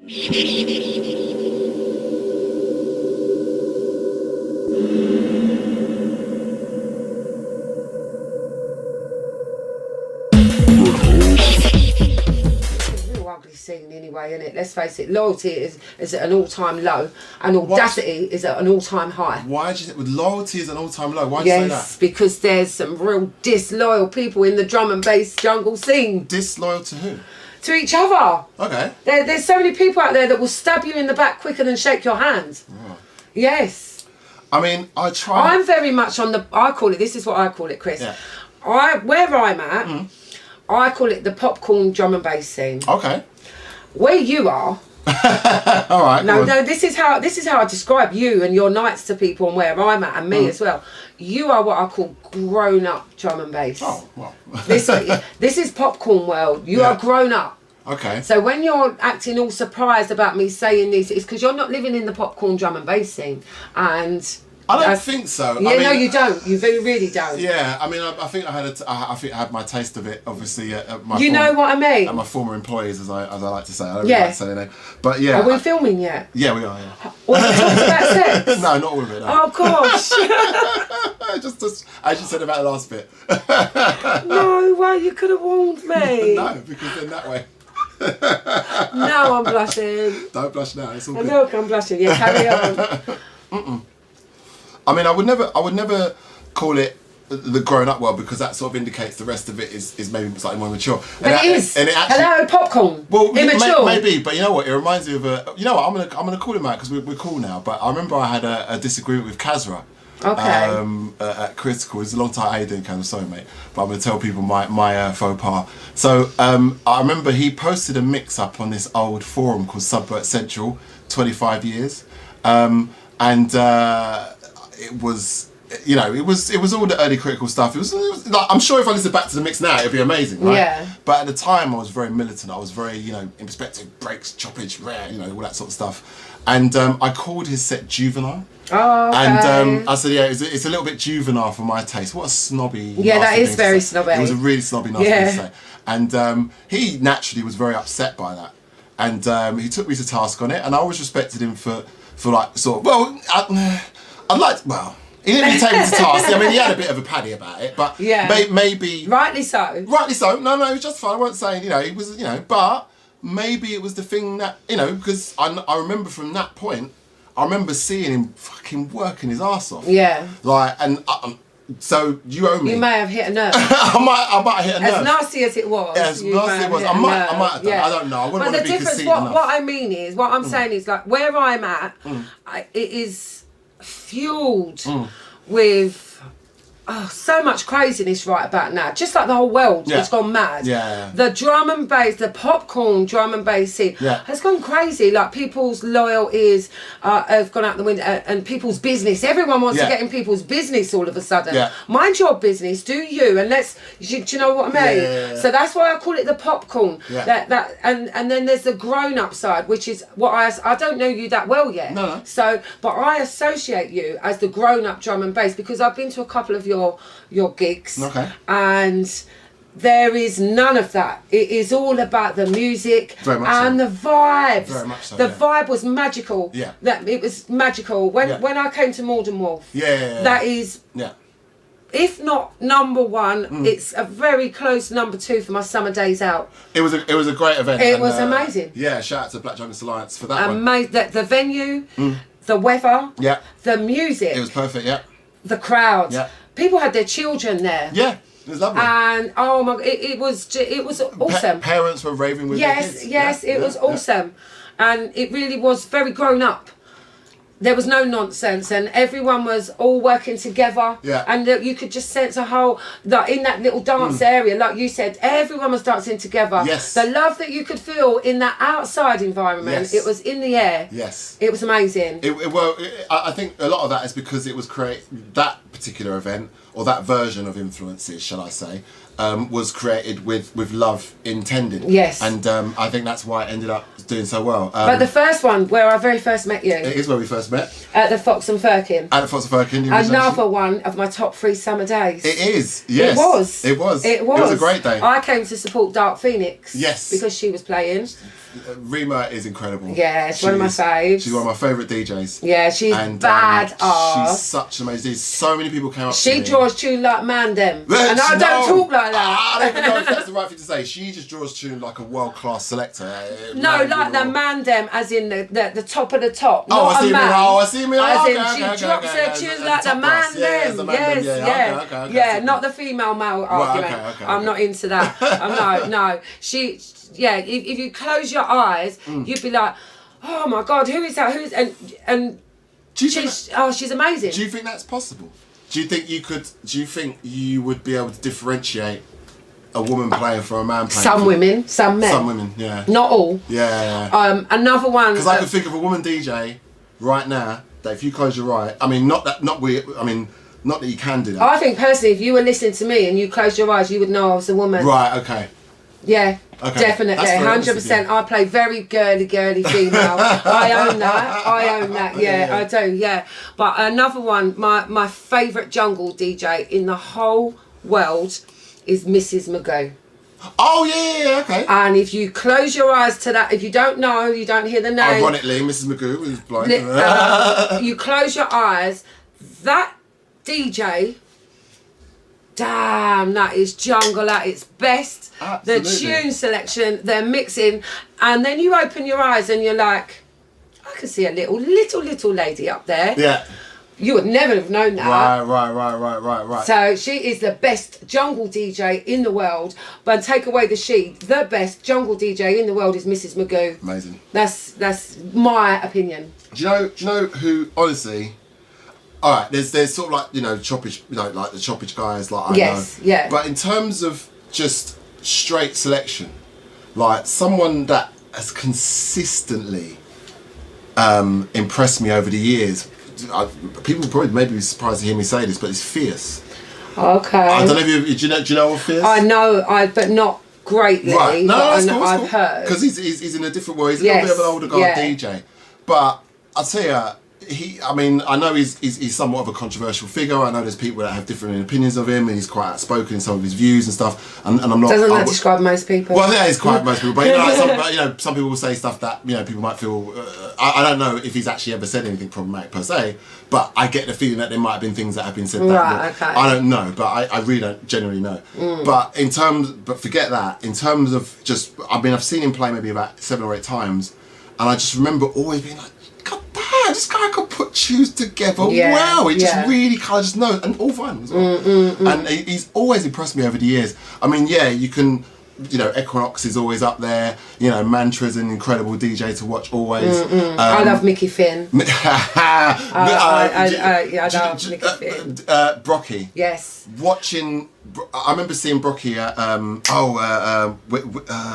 Ugly scene anyway, isn't it? Let's face it, loyalty is at an all-time low and audacity is at an all-time high. Why do you think loyalty is an all-time low? Why do you say that? Yes, because there's some real disloyal people in the drum and bass jungle scene. Disloyal to who? To each other. Okay. There's so many people out there that will stab you in the back quicker than shake your hand. Oh. Yes. I mean, I try. I'm very much on the, this is what I call it, Chris. Yeah. Where I'm at, I call it the popcorn drum and bass scene. Okay. Where you are. All right. No, this is how I describe you and your nights to people and where I'm at and me as well. You are what I call grown up drum and bass. Oh, well. this is popcorn world. You are grown up. Okay. So when you're acting all surprised about me saying this, it's because you're not living in the popcorn drum and bass scene. And I don't think so. Yeah, I mean, no, you don't. You really don't. Yeah, I mean, I think I had my taste of it. Obviously, at my know what I mean. At my former employees, as I like to say. I don't really like to say their name, but yeah. Are we filming yet? Yeah, we are. Yeah. All the talks about sex? No, not all of it. No. Oh gosh. just as you said about the last bit. No, well, you could have warned me. No, because then that way. Now I'm blushing. Don't blush now. It's all good. Look, I'm blushing. Yeah, carry on. I mean, I would never call it the grown-up world because that sort of indicates the rest of it is maybe slightly more mature. But it is. And it actually, hello, popcorn. Well, immature. Maybe, but you know what? It reminds me of a. You know what? I'm gonna call him out because we're cool now. But I remember I had a disagreement with Kazra. Okay. At Critical. It's a long time. How you doing, Kazra? Sorry, mate. But I'm gonna tell people my faux pas. So I remember he posted a mix up on this old forum called Subvert Central, 25 years, and. It was, you know, it was all the early Critical stuff. It was like, I'm sure if I listen back to the mix now, it'd be amazing, right? Yeah. But at the time, I was very militant. I was very, you know, Inperspective, breaks, choppage, rare, you know, all that sort of stuff. And I called his set Juvenile. Oh, okay. And I said, yeah, it's a little bit juvenile for my taste. What a snobby. Yeah, that is very snobby. It was a really snobby, nasty thing to say. And he naturally was very upset by that. And he took me to task on it. And I always respected him for like, sort of, well, I'd like to, well, he didn't really take me to task. I mean, he had a bit of a paddy about it, but maybe... Rightly so. Rightly so. No, it was just fine. I wasn't saying, you know, it was, you know, but maybe it was the thing that, you know, because I remember from that point, I remember seeing him fucking working his arse off. Yeah. Like, and so you owe me. You may have hit a nerve. I might have hit a nerve. As nasty as it was. Yeah, as nasty as it was. I might have done. Yeah. I don't know. I wouldn't want to be conceited enough. What I mean is, what I'm saying is, like, where I'm at, it is fueled with so much craziness right about now. Just like the whole world has gone mad. Yeah. The drum and bass, the popcorn drum and bass scene has gone crazy. Like, people's loyalties have gone out the window, and people's business. Everyone wants to get in people's business all of a sudden. Yeah. Mind your business, do you? And do you know what I mean? Yeah. So that's why I call it the popcorn. Yeah. And then there's the grown up side, which is what I don't know you that well yet. No. So, but I associate you as the grown up drum and bass because I've been to a couple of your gigs, and there is none of that. It is all about the music and the vibes. Very much so. The vibe was magical. Yeah, it was magical when I came to Malden Wolf. That is. Yeah. If not number one, it's a very close number two for my summer days out. It was a great event. It was amazing. Yeah, shout out to Black Junglist Alliance for that one. The venue, the weather, the music. It was perfect. Yeah. The crowd. Yeah. People had their children there. Yeah, it was lovely. And oh my, it was awesome. Parents were raving with their kids. Yes, it was awesome, and it really was very grown up. There was no nonsense, and everyone was all working together. Yeah. And you could just sense a whole, like, in that little dance area, like you said, everyone was dancing together. Yes. The love that you could feel in that outside environment, it was in the air. Yes. It was amazing. I think a lot of that is because it was that particular event, or that version of Influences, shall I say, was created with love intended. Yes. And I think that's why it ended up doing so well. But the first one, where I very first met you. It is where we first met. At the Fox and Firkin. At the Fox and Firkin. Another one of my top 3 summer days. It is, yes. It was a great day. I came to support Dark Phoenix. Yes. Because she was playing. Rima is incredible. Yeah, she's one of my faves. She's one of my favourite DJs. Yeah, she's badass. She's such an amazing. So many people came up to me. She draws tune like man them. And I don't talk like that. I don't even know if that's the right thing to say. She just draws tune like a world-class selector. No, like the man them, as in the top of the top. Oh, not I see a man. I see me. As in, Okay, she drops her tunes like the man them. Yes, yeah. Not the female-male argument. Okay, I'm not into that. No. She, if you close your eyes, you'd be like, oh my God, who is that? And she's amazing. Do you think that's possible? Do you think you would be able to differentiate a woman playing for a man playing? Some women, some men. Some women, yeah. Not all. Yeah. Another one. Because I can think of a woman DJ right now that if you close your eye, not that you can do that. I think personally, if you were listening to me and you closed your eyes, you would know I was a woman. Right. Okay. Yeah. Okay. Definitely, 100%. I play very girly female. I own that. Yeah, I do. Yeah, but another one, my favourite jungle DJ in the whole world is Mrs. Magoo. Oh yeah, okay. And if you close your eyes to that, if you don't know, you don't hear the name. Ironically, Mrs. Magoo is blind. You close your eyes, that DJ. Damn, that is jungle at its best. Absolutely. The tune selection, their mixing, and then you open your eyes and you're like, I can see a little lady up there. Yeah. You would never have known that. Right. So she is the best jungle DJ in the world. But take away the best jungle DJ in the world is Mrs. Magoo. Amazing. That's my opinion. Do you know who, honestly? All right, there's sort of like, choppage, like the choppage guys, like I know. Yes, yeah. But in terms of just straight selection, like someone that has consistently impressed me over the years, people probably maybe be surprised to hear me say this, but it's Fierce. Okay. I don't know if do you know of Fierce? I know, but not greatly. Right, no, that's cool. I've heard. Because he's in a different world. He's a little bit of an older guy DJ, but I'll tell you. I know he's somewhat of a controversial figure. I know there's people that have different opinions of him, and he's quite outspoken in some of his views and stuff. And I'm not. Doesn't that describe most people? Well, yeah, he's quite most people. But some people will say stuff that people might feel. I don't know if he's actually ever said anything problematic per se, but I get the feeling that there might have been things that have been said. Okay. I don't know, but I really don't generally know. But forget that. In terms of just, I've seen him play maybe about 7 or 8 times, and I just remember always being like, God damn, this guy could put tunes together. Yeah, wow, he just really kind of just knows, and all fun as well. And he's always impressed me over the years. I mean, yeah, you can, Equinox is always up there. Mantra's an incredible DJ to watch always. I love Mickey Finn. I love Mickey Finn. Brocky. Yes. Watching, I remember seeing Brocky at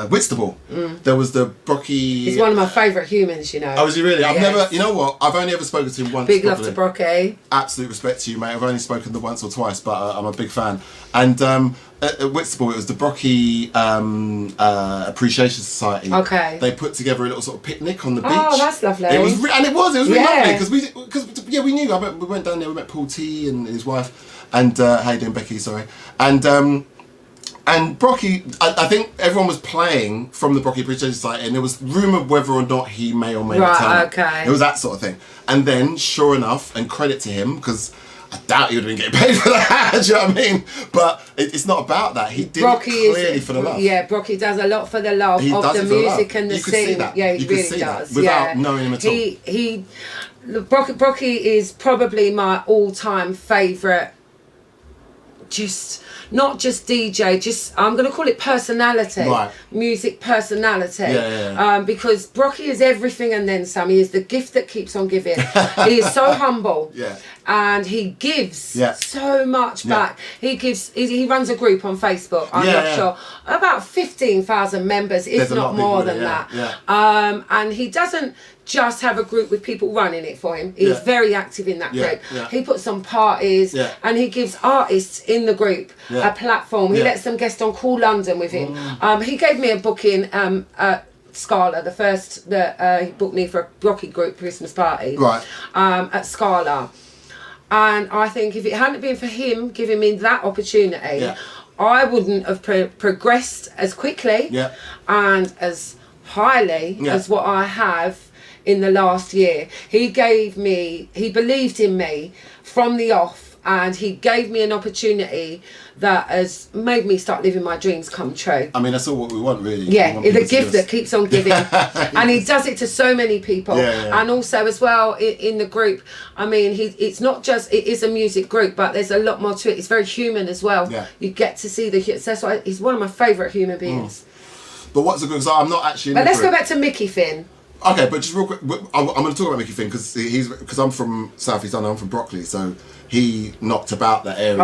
Whitstable. There was the Brocky. He's one of my favourite humans, Oh, is he really? I've never. You know what? I've only ever spoken to him once. Big love to Brocky. Absolute respect to you, mate. I've only spoken to him once or twice, but I'm a big fan. And at Whitstable, it was the Brocky Appreciation Society. Okay. They put together a little sort of picnic on the beach. Oh, that's lovely. It was really lovely because we knew. We went down there. We met Paul T and his wife, and how you doing, Becky? Sorry, and Brocky. I think everyone was playing from the Brocky Appreciation Society, and there was rumour whether or not he may or may not turn up. Okay. It was that sort of thing, and then sure enough, and credit to him because I doubt he would have been getting paid for that. Do you know what I mean? But it's not about that. He did it clearly for the love. Yeah, Brocky does a lot for the love of the music and the scene. Yeah, he really does. Without knowing him at all. Brocky is probably my all-time favourite. Not just DJ, I'm going to call it personality, right. Music personality. Yeah. Because Brocky is everything and then some. He is the gift that keeps on giving. He is so humble, and he gives so much back. He runs a group on Facebook. I'm not sure, about 15,000 members, if not more than that. Yeah. And he doesn't just have a group with people running it for him. He's very active in that group. Yeah. He puts on parties and he gives artists in the group a platform. He lets them guest on Cool London with him. He gave me a booking at Scala, the first that he booked me for a Brocky group Christmas party at Scala. And I think if it hadn't been for him giving me that opportunity, I wouldn't have progressed as quickly and as highly as what I have in the last year. He believed in me from the off, and he gave me an opportunity that has made me start living my dreams come true. I mean, that's all what we want, really. Yeah, it's a gift that keeps on giving. And he does it to so many people. And also as well in the group, I mean, it's not just, it is a music group, but there's a lot more to it. It's very human as well. You get to see that's why he's one of my favourite human beings. But what's a good, because I'm not actually But let's go back to Mickey Finn. Okay, but just real quick, I'm going to talk about Mickey Finn because I'm from South East London, I'm from Brockley, so he knocked about that area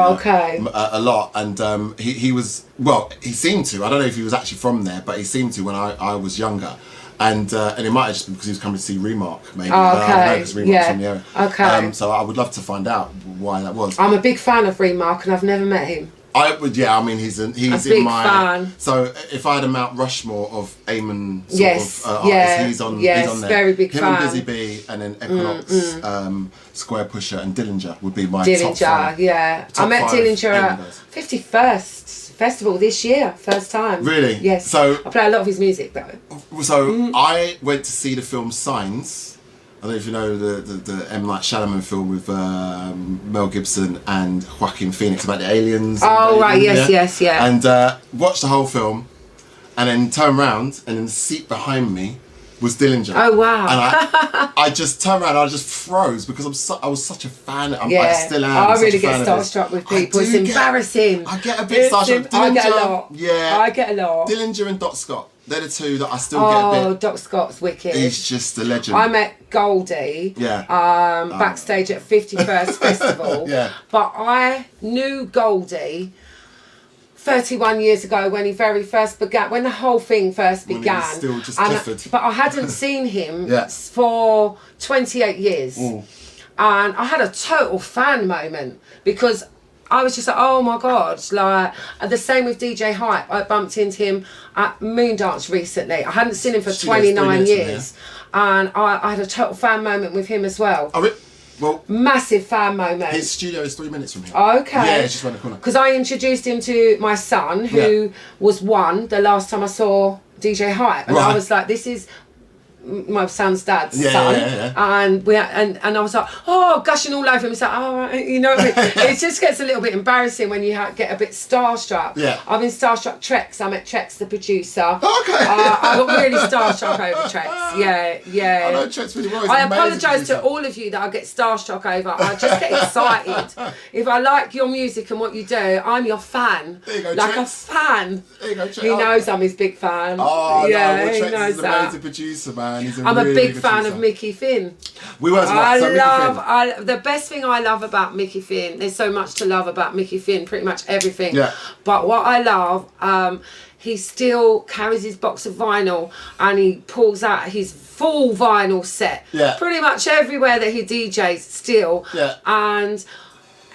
a lot, and he was, well, he seemed to, I don't know if he was actually from there, but he seemed to when I was younger, and it might have just been because he was coming to see Remark, maybe. Because Remark's from the area. So I would love to find out why that was. I'm a big fan of Remark, and I've never met him. I would, I mean, he's in my fan. So if I had a Mount Rushmore of Eamon sort of artists, he's on there. Very big fan. Him and Busy Bee, and then Equinox, Square Pusher, and Dillinger would be my top five. I met Dillinger at 51st Festival this year, first time. Really? Yes. So I play a lot of his music though. So I went to see the film Signs. I don't know if you know the M. Night Shyamalan film with Mel Gibson and Joaquin Phoenix about the aliens. Oh, right, yes. And watched the whole film, and then turned around, and in the seat behind me was Dillinger. Oh, wow. And I just turned around, and I just froze because I was such a fan. I still am. I really get starstruck with people. It's embarrassing. I get a bit starstruck. I get a lot. Yeah. I get a lot. Dillinger and Doc Scott. They're the two that I still get a bit. Oh, Doc Scott's wicked. He's just a legend. I met Goldie backstage at 51st Festival. But I knew Goldie 31 years ago when he very first began, when the whole thing first began. He was still just Clifford. But I hadn't seen him for 28 years. And I had a total fan moment because I was just like, oh my God, like, the same with DJ Hype. I bumped into him at Moondance recently. I hadn't seen him for 29 years. And I had a total fan moment with him as well. Well, massive fan moment. His studio is 3 minutes from here. Okay. Yeah, it's just around the corner. Because I introduced him to my son, who was one the last time I saw DJ Hype. And I was like, this is my son's dad's son, and I was like, oh, gushing all over him. It's like, oh, you know what I mean? It just gets a little bit embarrassing when you get a bit starstruck. I've been starstruck. Trex, I met Trex, the producer. I got really starstruck over Trex. I know Trex really well. I apologise to all of you that I get starstruck over. I just get excited. If I like your music and what you do, I'm your fan. There you go, like Trex. a fan. There you go, Trex. He knows I'm his big fan. Oh, yeah, no, well, he Trex knows is an amazing producer, man. I'm a big fan of Mickey Finn. We were as well. The best thing I love about Mickey Finn, there's so much to love about Mickey Finn, pretty much everything. But what I love, he still carries his box of vinyl and he pulls out his full vinyl set. Pretty much everywhere that he DJs still. And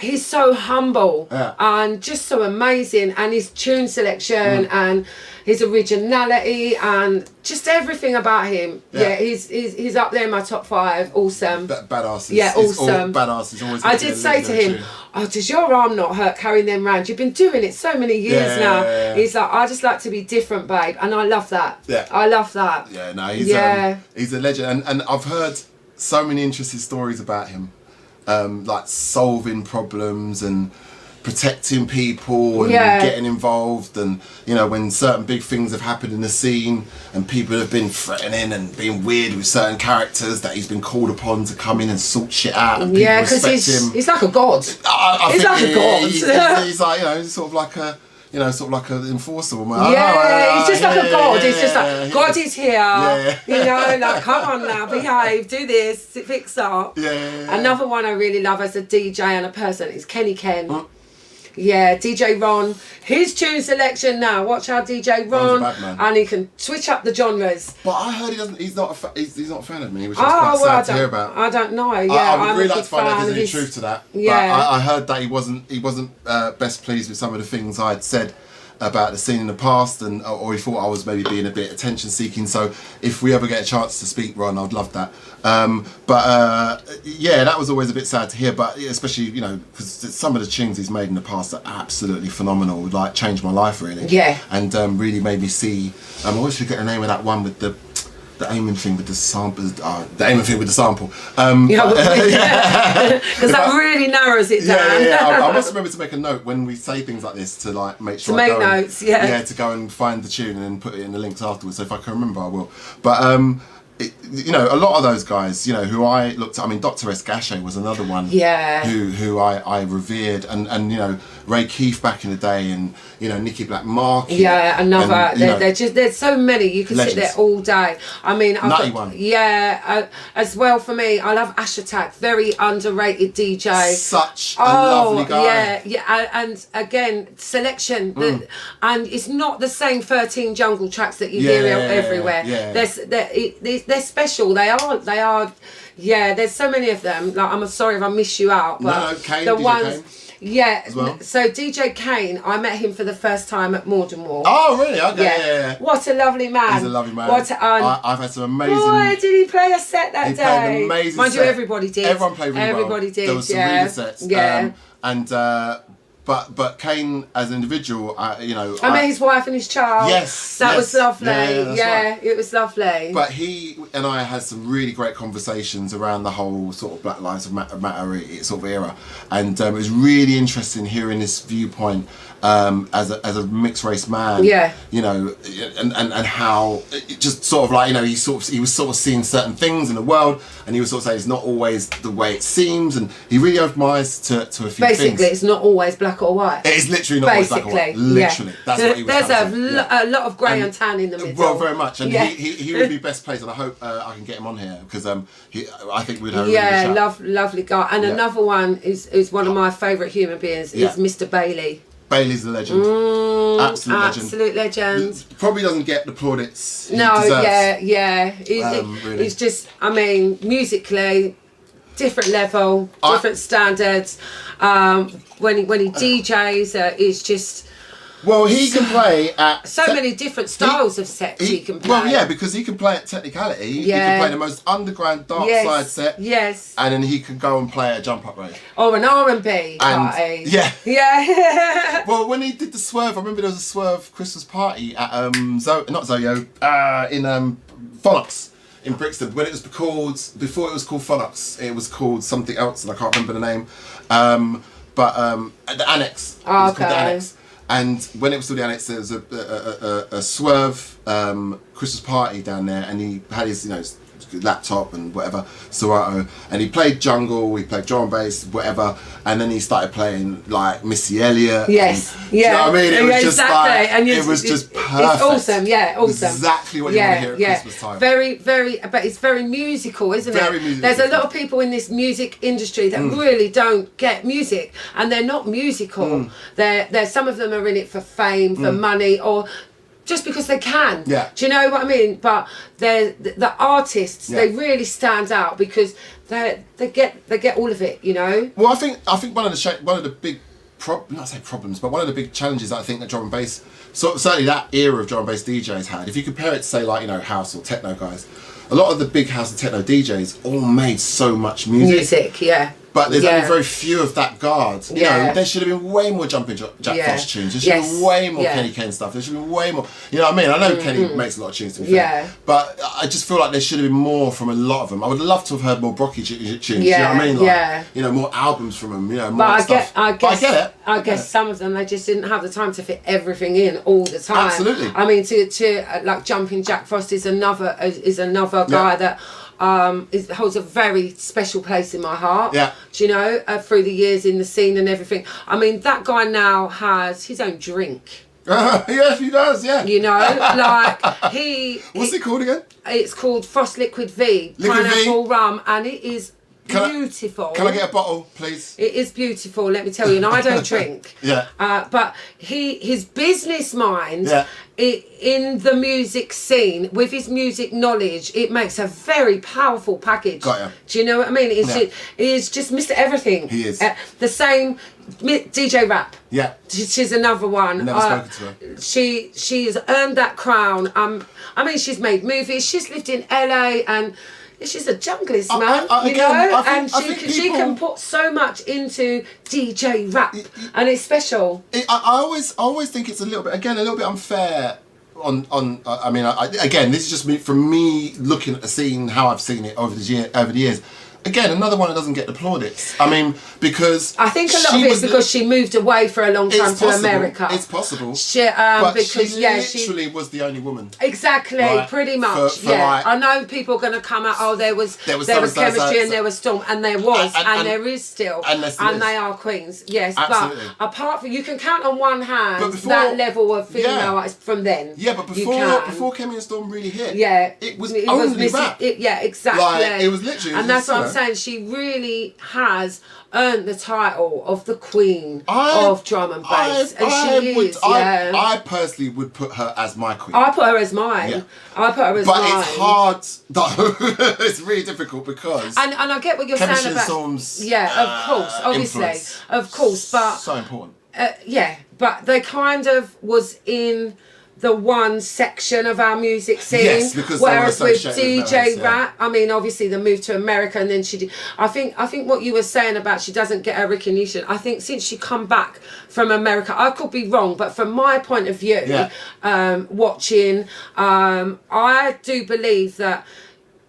he's so humble and just so amazing, and his tune selection and his originality and just everything about him. He's up there in my top 5. Awesome. Badasses. Yeah, awesome. Badasses. Always. I did say to him, oh, does your arm not hurt carrying them around? You've been doing it so many years now. He's like, I just like to be different, babe, and I love that. I love that. Yeah, no, he's a legend, and I've heard so many interesting stories about him. Like solving problems and protecting people and getting involved, and you know, when certain big things have happened in the scene and people have been threatening and being weird with certain characters, that he's been called upon to come in and sort shit out, and people respect him. He's like a god. He's like a god. He's like, you know, he's sort of like a, you know, sort of like an enforcer. He's just like a god. He's just like, God is here. You know, like, come on now, behave, do this, fix up. Another one I really love as a DJ and a person is Kenny Ken. DJ Ron, his tune selection now. Watch how DJ Ron, and he can switch up the genres. But I heard he's not a fan of me, which is quite sad to hear about. I don't know. I would really like to find out if there's any truth to that. But I heard that he wasn't best pleased with some of the things I had said about the scene in the past, and or he thought I was maybe being a bit attention seeking. So if we ever get a chance to speak, Ron, I'd love that. Yeah, that was always a bit sad to hear, but especially, you know, because some of the tunes he's made in the past are absolutely phenomenal, like changed my life really. Yeah. And really made me see, I always forget the name of that one with the aiming thing with the sample, the aiming thing with the sample. Because that really narrows it down. I must remember to make a note when we say things like this to like make sure to make notes, to go and find the tune and then put it in the links afterwards. So if I can remember, I will. But you know, a lot of those guys, you know, who I looked at, I mean, Dr. S. Gachet was another one who I revered, and you know, Ray Keefe back in the day, and you know, Nicky Black Mark. Yeah, another. And, they're just, there's so many, you can legends. Sit there all day. I mean, Nutty one. Yeah, as well for me, I love Ash Attack, very underrated DJ. Such a lovely guy. Yeah, and again, selection, and it's not the same 13 jungle tracks that you hear everywhere. Yeah. They're special. They are. Yeah, there's so many of them. Like, I'm sorry if I miss you out, but Kane, the DJ ones. Kane. Yeah, as well. So DJ Kane, I met him for the first time at Morden Wall. Oh, really? Okay, yeah. What a lovely man. He's a lovely man. I've had some amazing... Boy, did he play a set that day. He played an amazing Mind set. you, everybody did. Everyone played really well. Everybody did, There was some really good sets. Yeah. But Kane as an individual, you know... I met his wife and his child. Yes. That was lovely. Yeah, right. It was lovely. But he and I had some really great conversations around the whole sort of Black Lives Matter sort of era. And it was really interesting hearing this viewpoint as a mixed race man. Yeah. You know, and how it just sort of like, you know, he was sort of seeing certain things in the world, and he was sort of saying it's not always the way it seems, and he really opened my eyes to a few things. Basically, it's not always black or white. It is literally not always black or white. Literally. That's what he was There's a lot of grey and tan in the middle. Well, very much. And he would be best placed, and I hope I can get him on here, because I think we'd have a really good chat. Lovely guy. And another one is one of my favourite human beings is Mr. Bailey. Bailey's a legend. Absolute legend. Probably doesn't get the plaudits he deserves. Really. He's just, I mean, musically, different level, different standards. When he DJs, it's just... Well, he can play at... So many different styles of sets he can play. Well, yeah, because he can play at Technicality. He can play the most underground dark side set. Yes. And then he can go and play at Jump Up Rave. Or an R&B party. Yeah. Yeah. Well, when he did the Swerve, I remember there was a Swerve Christmas party at, in Phonox in Brixton. When it was called, before it was called Phonox, it was called something else, and I can't remember the name. At the Annex. Oh, it was called the Annex. And when it was still the Annex, there was a Swerve Christmas party down there, and he had his, you know, laptop and whatever, Serato, and he played jungle, he played drum and bass, whatever, and then he started playing like Missy Elliott. Yes, and, you know what I mean? It was just like, and it was just perfect. It's awesome, awesome. Exactly what you want to hear at Christmas time. Very, but it's very musical, isn't it? Very musical. There's a lot of people in this music industry that really don't get music, and they're not musical. They're some of them are in it for fame, for money, or just because they can. Yeah. Do you know what I mean? But the artists, they really stand out because they get all of it, you know? Well, I think one of the big problems, but one of the big challenges that I think that drum and bass, certainly that era of drum and bass DJs had, if you compare it to, say, like, you know, house or techno guys, a lot of the big house and techno DJs all made so much music. But there's only very few of that guard. You know, there should have been way more Jumping Jack Frost tunes. There should have been way more Kenny Ken stuff. There should have been way more. You know what I mean? I know Kenny makes a lot of tunes, to be fair. But I just feel like there should have been more from a lot of them. I would love to have heard more Brocky tunes. You know what I mean? Like, you know, more albums from them. You know, more stuff. I guess some of them, they just didn't have the time to fit everything in all the time. Absolutely. I mean, to like Jumping Jack Frost is another guy that. It holds a very special place in my heart. Yeah. Do you know, through the years in the scene and everything. I mean, that guy now has his own drink. Yes, he does. Yeah. You know, like What's it called again? It's called Frost Liquid V. Pineapple rum, and it is beautiful. Can I get a bottle, please? It is beautiful, let me tell you. And I don't drink. Yeah. But his business mind, Yeah. in the music scene, with his music knowledge, it makes a very powerful package. Got ya. Do you know what I mean? He's just Mr. Everything. He is. The same DJ Rap. Yeah. She's another one. Never spoken to her. She's earned that crown. I mean, she's made movies. She's lived in LA and she's a junglist, man. She can put so much into DJ Rap, and it's special. I always think it's a little bit unfair. Again, this is just from me looking at the scene, how I've seen it over the years. Again, another one that doesn't get the plaudits. I mean, because I think a lot of it's because she moved away for a long time to America. It's possible. But because she literally was the only woman. Exactly, right? Pretty much. I know people are going to come out. Oh, there was chemistry and there was storm, and there was, and there is still, and they are queens. Yes, absolutely. But apart from, you can count on one hand that level of female artists from then. Yeah, but before Kemi and Storm really hit, it was only rap. Exactly. Like, it was literally, and that's what I'm saying. She really has earned the title of the queen of drum and bass, I personally would put her as my queen. I put her as mine. Yeah. I put her as mine. But it's hard though. It's really difficult because and I get what you're saying about Storm's, of course, obviously, influence. of course, but so important. But they kind of was in the one section of our music scene. Yes, because whereas with DJ Rap, I mean, obviously they moved to America and then she did. I think what you were saying about she doesn't get her recognition. I think since she come back from America, I could be wrong, but from my point of view, watching, I do believe that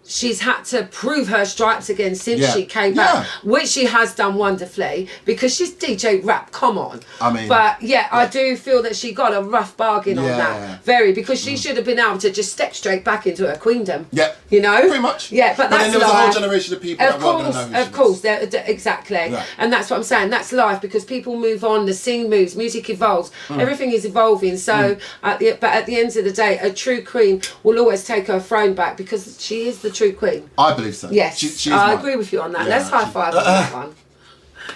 she's had to prove her stripes again since she came back, which she has done wonderfully because she's DJ Rap. Come on, I mean, but I do feel that she got a rough bargain on that, because she should have been able to just step straight back into her queendom. Yeah, you know, pretty much. Yeah, but that's then there was a whole generation of people that weren't going to know who of course, exactly, and that's what I'm saying. That's life because people move on, the scene moves, music evolves, everything is evolving. So, at the end of the day, a true queen will always take her throne back because she is the true queen. I believe so. Yes, I agree with you on that. Let's high five on that one.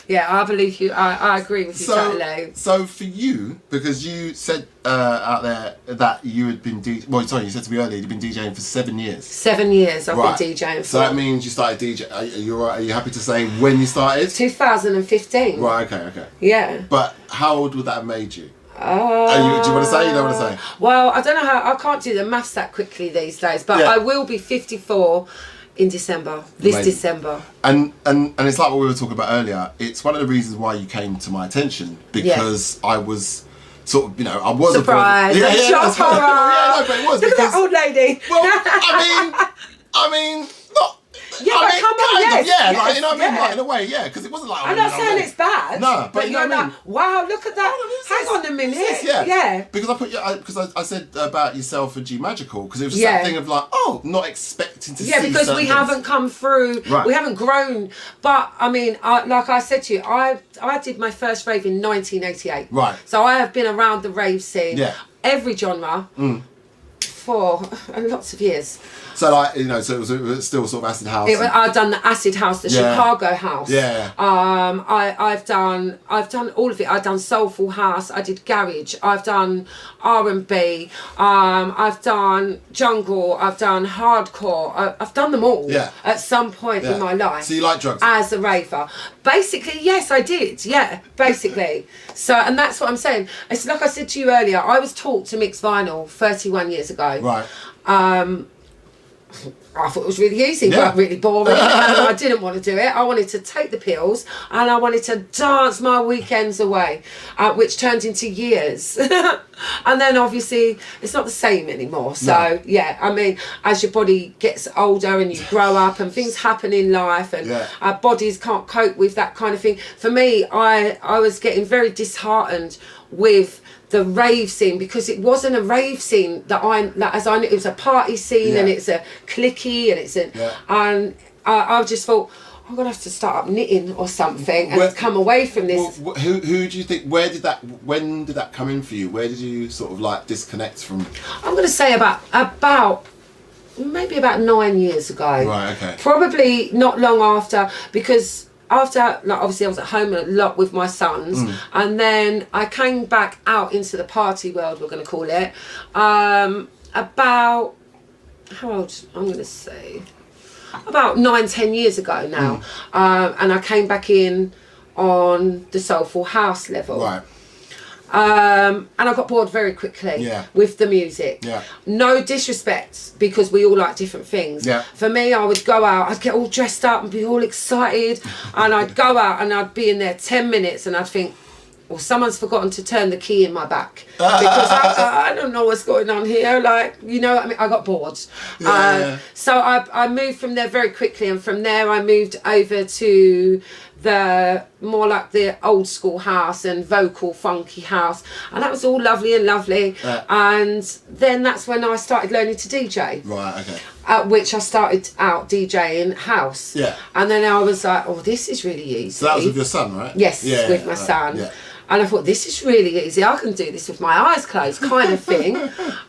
Yeah, I believe you. I agree with you totally. So for you, because you said out there that you had been you said to me earlier you'd been DJing for 7 years. 7 years I've been DJing for. So that means you started DJing. Are you happy to say when you started? 2015. Right. Okay. Yeah. But how old would that have made you? Do you want to say? You don't want to say? Well, I don't know how. I can't do the maths that quickly these days, but I will be 54 in December. December. And it's like what we were talking about earlier. It's one of the reasons why you came to my attention because I was sort of, I was surprised. But it was. Look at that old lady. Well, I mean, not. Yeah, but come on, yes. Like, you know what I mean? Like, in a way, because it wasn't like... I'm not saying it's bad. No, but you know what I mean? Wow, look at that. Hang on a minute. Yeah. Because I said about yourself and G Magical, because it was just that thing of like, not expecting to see because we haven't come through, we haven't grown. But, I mean, like I said to you, I did my first rave in 1988. Right. So I have been around the rave scene, every genre, for lots of years. So so it was still sort of acid house. I've done the acid house, the Chicago house. Yeah. I've done all of it. I've done soulful house. I did garage. I've done R&B. I've done jungle. I've done hardcore. I've done them all. Yeah. At some point in my life. So you like drugs? As a raver, basically, yes, I did. Yeah, basically. So, and that's what I'm saying. It's like I said to you earlier. I was taught to mix vinyl 31 years ago. Right. I thought it was really easy, but really boring, and I didn't want to do it. I wanted to take the pills and I wanted to dance my weekends away, which turned into years. And then obviously it's not the same anymore. So I mean, as your body gets older and you grow up and things happen in life and our bodies can't cope with that kind of thing. For me, I was getting very disheartened with the rave scene because it wasn't a rave scene as I knew. It was a party scene and it's a clicky and I just thought I'm gonna have to start up knitting or something and come away from this. Who do you think? When did that come in for you? Where did you sort of like disconnect from? I'm gonna say about maybe about 9 years ago. Right, okay. Probably not long after, because after, like, obviously I was at home a lot with my sons, and then I came back out into the party world, we're going to call it, about, how old, I'm going to say, about 9-10 years ago now. And I came back in on the soulful house level. Right. And I got bored very quickly with the music. Yeah. No disrespect, because we all like different things. Yeah. For me, I would go out, I'd get all dressed up and be all excited, and I'd go out and I'd be in there 10 minutes and I'd think, well, someone's forgotten to turn the key in my back, because I don't know what's going on here. Like, you know what I mean? I got bored. So I moved from there very quickly, and from there I moved over to the more like the old school house and vocal funky house, and that was all lovely and lovely. And then that's when I started learning to DJ. Right, okay. At which I started out DJing house. Yeah. And then I was like, oh, this is really easy. So that was with your son, right? Yes, with my son. Yeah. And I thought, this is really easy. I can do this with my eyes closed, kind of thing.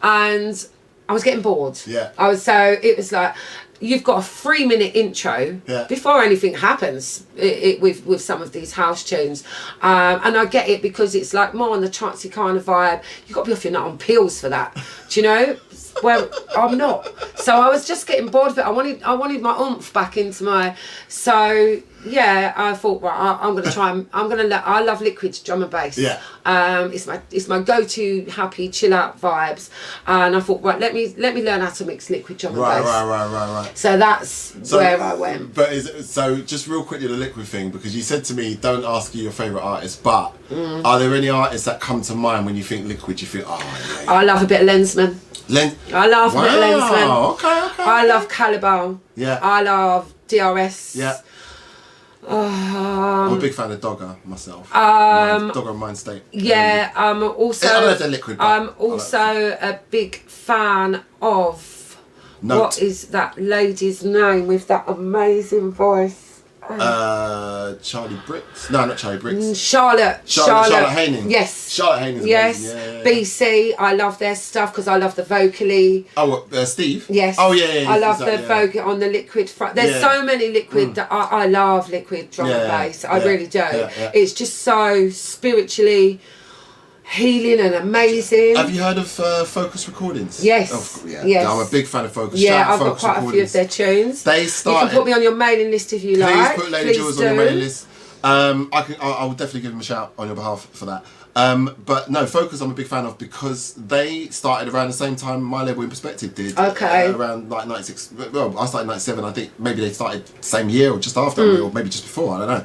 And I was getting bored. Yeah. So it was like, you've got a 3-minute intro before anything happens with some of these house tunes. And I get it, because it's like more on the trancey kind of vibe. You've got to be off your nut on pills for that. Do you know? Well, I'm not. So I was just getting bored of it. I wanted my oomph back into my... So, yeah, I thought, right, I'm going to try and... I love liquid drum and bass. Yeah. It's my go-to happy, chill-out vibes. And I thought, right, let me learn how to mix liquid drum and bass. Right. So that's where I went. But so just real quickly, the liquid thing, because you said to me, don't ask you your favourite artist, but are there any artists that come to mind when you think liquid, you think, oh, yeah. I love a bit of Lensman. I love a bit of Lensman. Okay. I love Caliban. Yeah. I love DRS. Yeah. I'm a big fan of Dogger myself. Dogger and Mind State. Yeah. Also. I don't know if they're liquid. I'm also a big fan of. Note. What is that lady's name with that amazing voice? Charlie Bricks. No, not Charlie Bricks. Charlotte Haining. Yes. Charlotte Haining. Yes. Yeah. BC. I love their stuff because I love the vocally. Oh, Steve. Yes. Oh yeah. I love the vocal on the liquid front. There's so many liquid. That I love liquid drum and bass. I really do. It's just so spiritually healing and amazing. Have you heard of Focus Recordings? Yes. Yes. I'm a big fan of Focus. Yeah, I've got quite a few of their tunes. They started. You can put me on your mailing list if you like. Please put Lady Jules on your mailing list. I will definitely give them a shout on your behalf for that. But no, Focus I'm a big fan of, because they started around the same time my label Inperspective did. Okay. Around like 96. Well, I started in 97. I think maybe they started the same year or just after, or maybe just before. I don't know.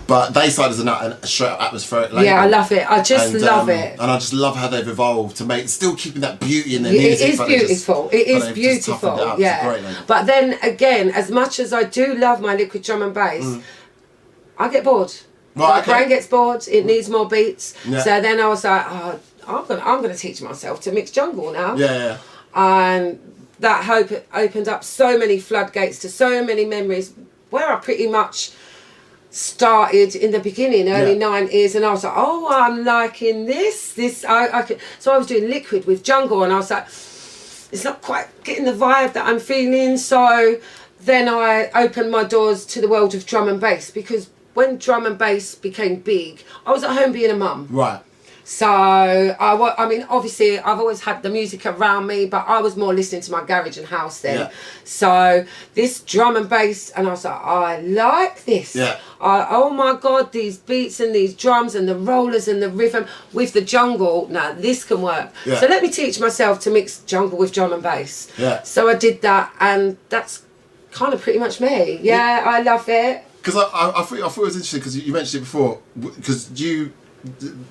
But they started as a straight up atmospheric label. Yeah, I love it. I just love it. And I just love how they've evolved to make, still keeping that beauty in their music. It is beautiful. It is beautiful. Yeah. But then again, as much as I do love my liquid drum and bass, I get bored. My brain gets bored. It needs more beats. Yeah. So then I was like, oh, I'm gonna teach myself to mix jungle now. Yeah. And that opened up so many floodgates to so many memories, where I pretty much started in the beginning, early 90s, and I was like, oh, I'm liking this. So I was doing liquid with jungle, and I was like, it's not quite getting the vibe that I'm feeling. So then I opened my doors to the world of drum and bass, because when drum and bass became big, I was at home being a mum. Right. So, I mean, obviously, I've always had the music around me, but I was more listening to my garage and house then. Yeah. So, this drum and bass, and I was like, I like this. Yeah. Oh my God, these beats and these drums and the rollers and the rhythm with the jungle. Now, this can work. Yeah. So, let me teach myself to mix jungle with drum and bass. Yeah. So, I did that, and that's kind of pretty much me. Yeah, I love it. Because I thought it was interesting, because you mentioned it before, because you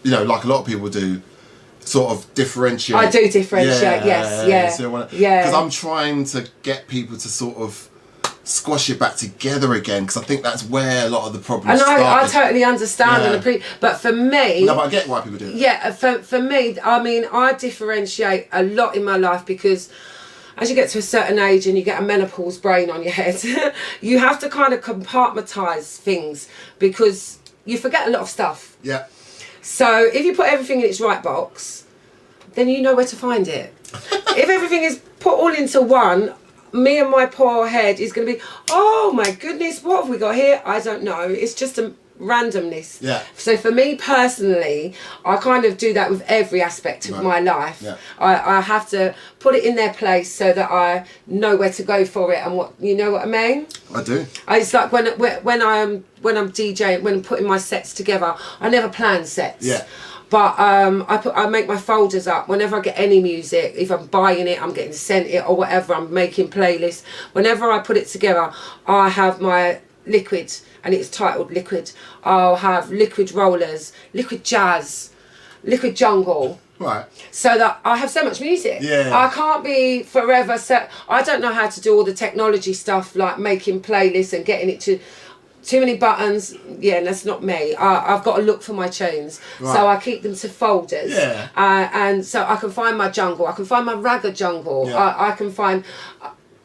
know, like a lot of people do, sort of differentiate. I do differentiate, yes. Because I'm trying to get people to sort of squash it back together again, because I think that's where a lot of the problems started. I totally understand and appreciate, but for me... No, but I get why people do it. Yeah, for me, I mean, I differentiate a lot in my life, because as you get to a certain age and you get a menopause brain on your head, you have to kind of compartmentise things, because you forget a lot of stuff. Yeah. So if you put everything in its right box, then you know where to find it. If everything is put all into one, me and my poor head is going to be, oh my goodness, what have we got here? I don't know. It's just a randomness. Yeah. So for me personally, I kind of do that with every aspect of my life. Yeah. I have to put it in their place so that I know where to go for it and what, you know what I mean? I do. It's like when I'm DJing, when I'm putting my sets together, I never plan sets. Yeah. But I make my folders up whenever I get any music. If I'm buying it, I'm getting sent it or whatever. I'm making playlists. Whenever I put it together, I have my liquid, and it's titled Liquid. I'll have liquid rollers, liquid jazz, liquid jungle. Right. So that I have so much music. Yeah. I can't be forever set. I don't know how to do all the technology stuff like making playlists and getting it to too many buttons. Yeah, that's not me. I've got to look for my tunes. Right. So I keep them to folders. Yeah. And so I can find my jungle. I can find my ragga jungle. Yeah. I can find,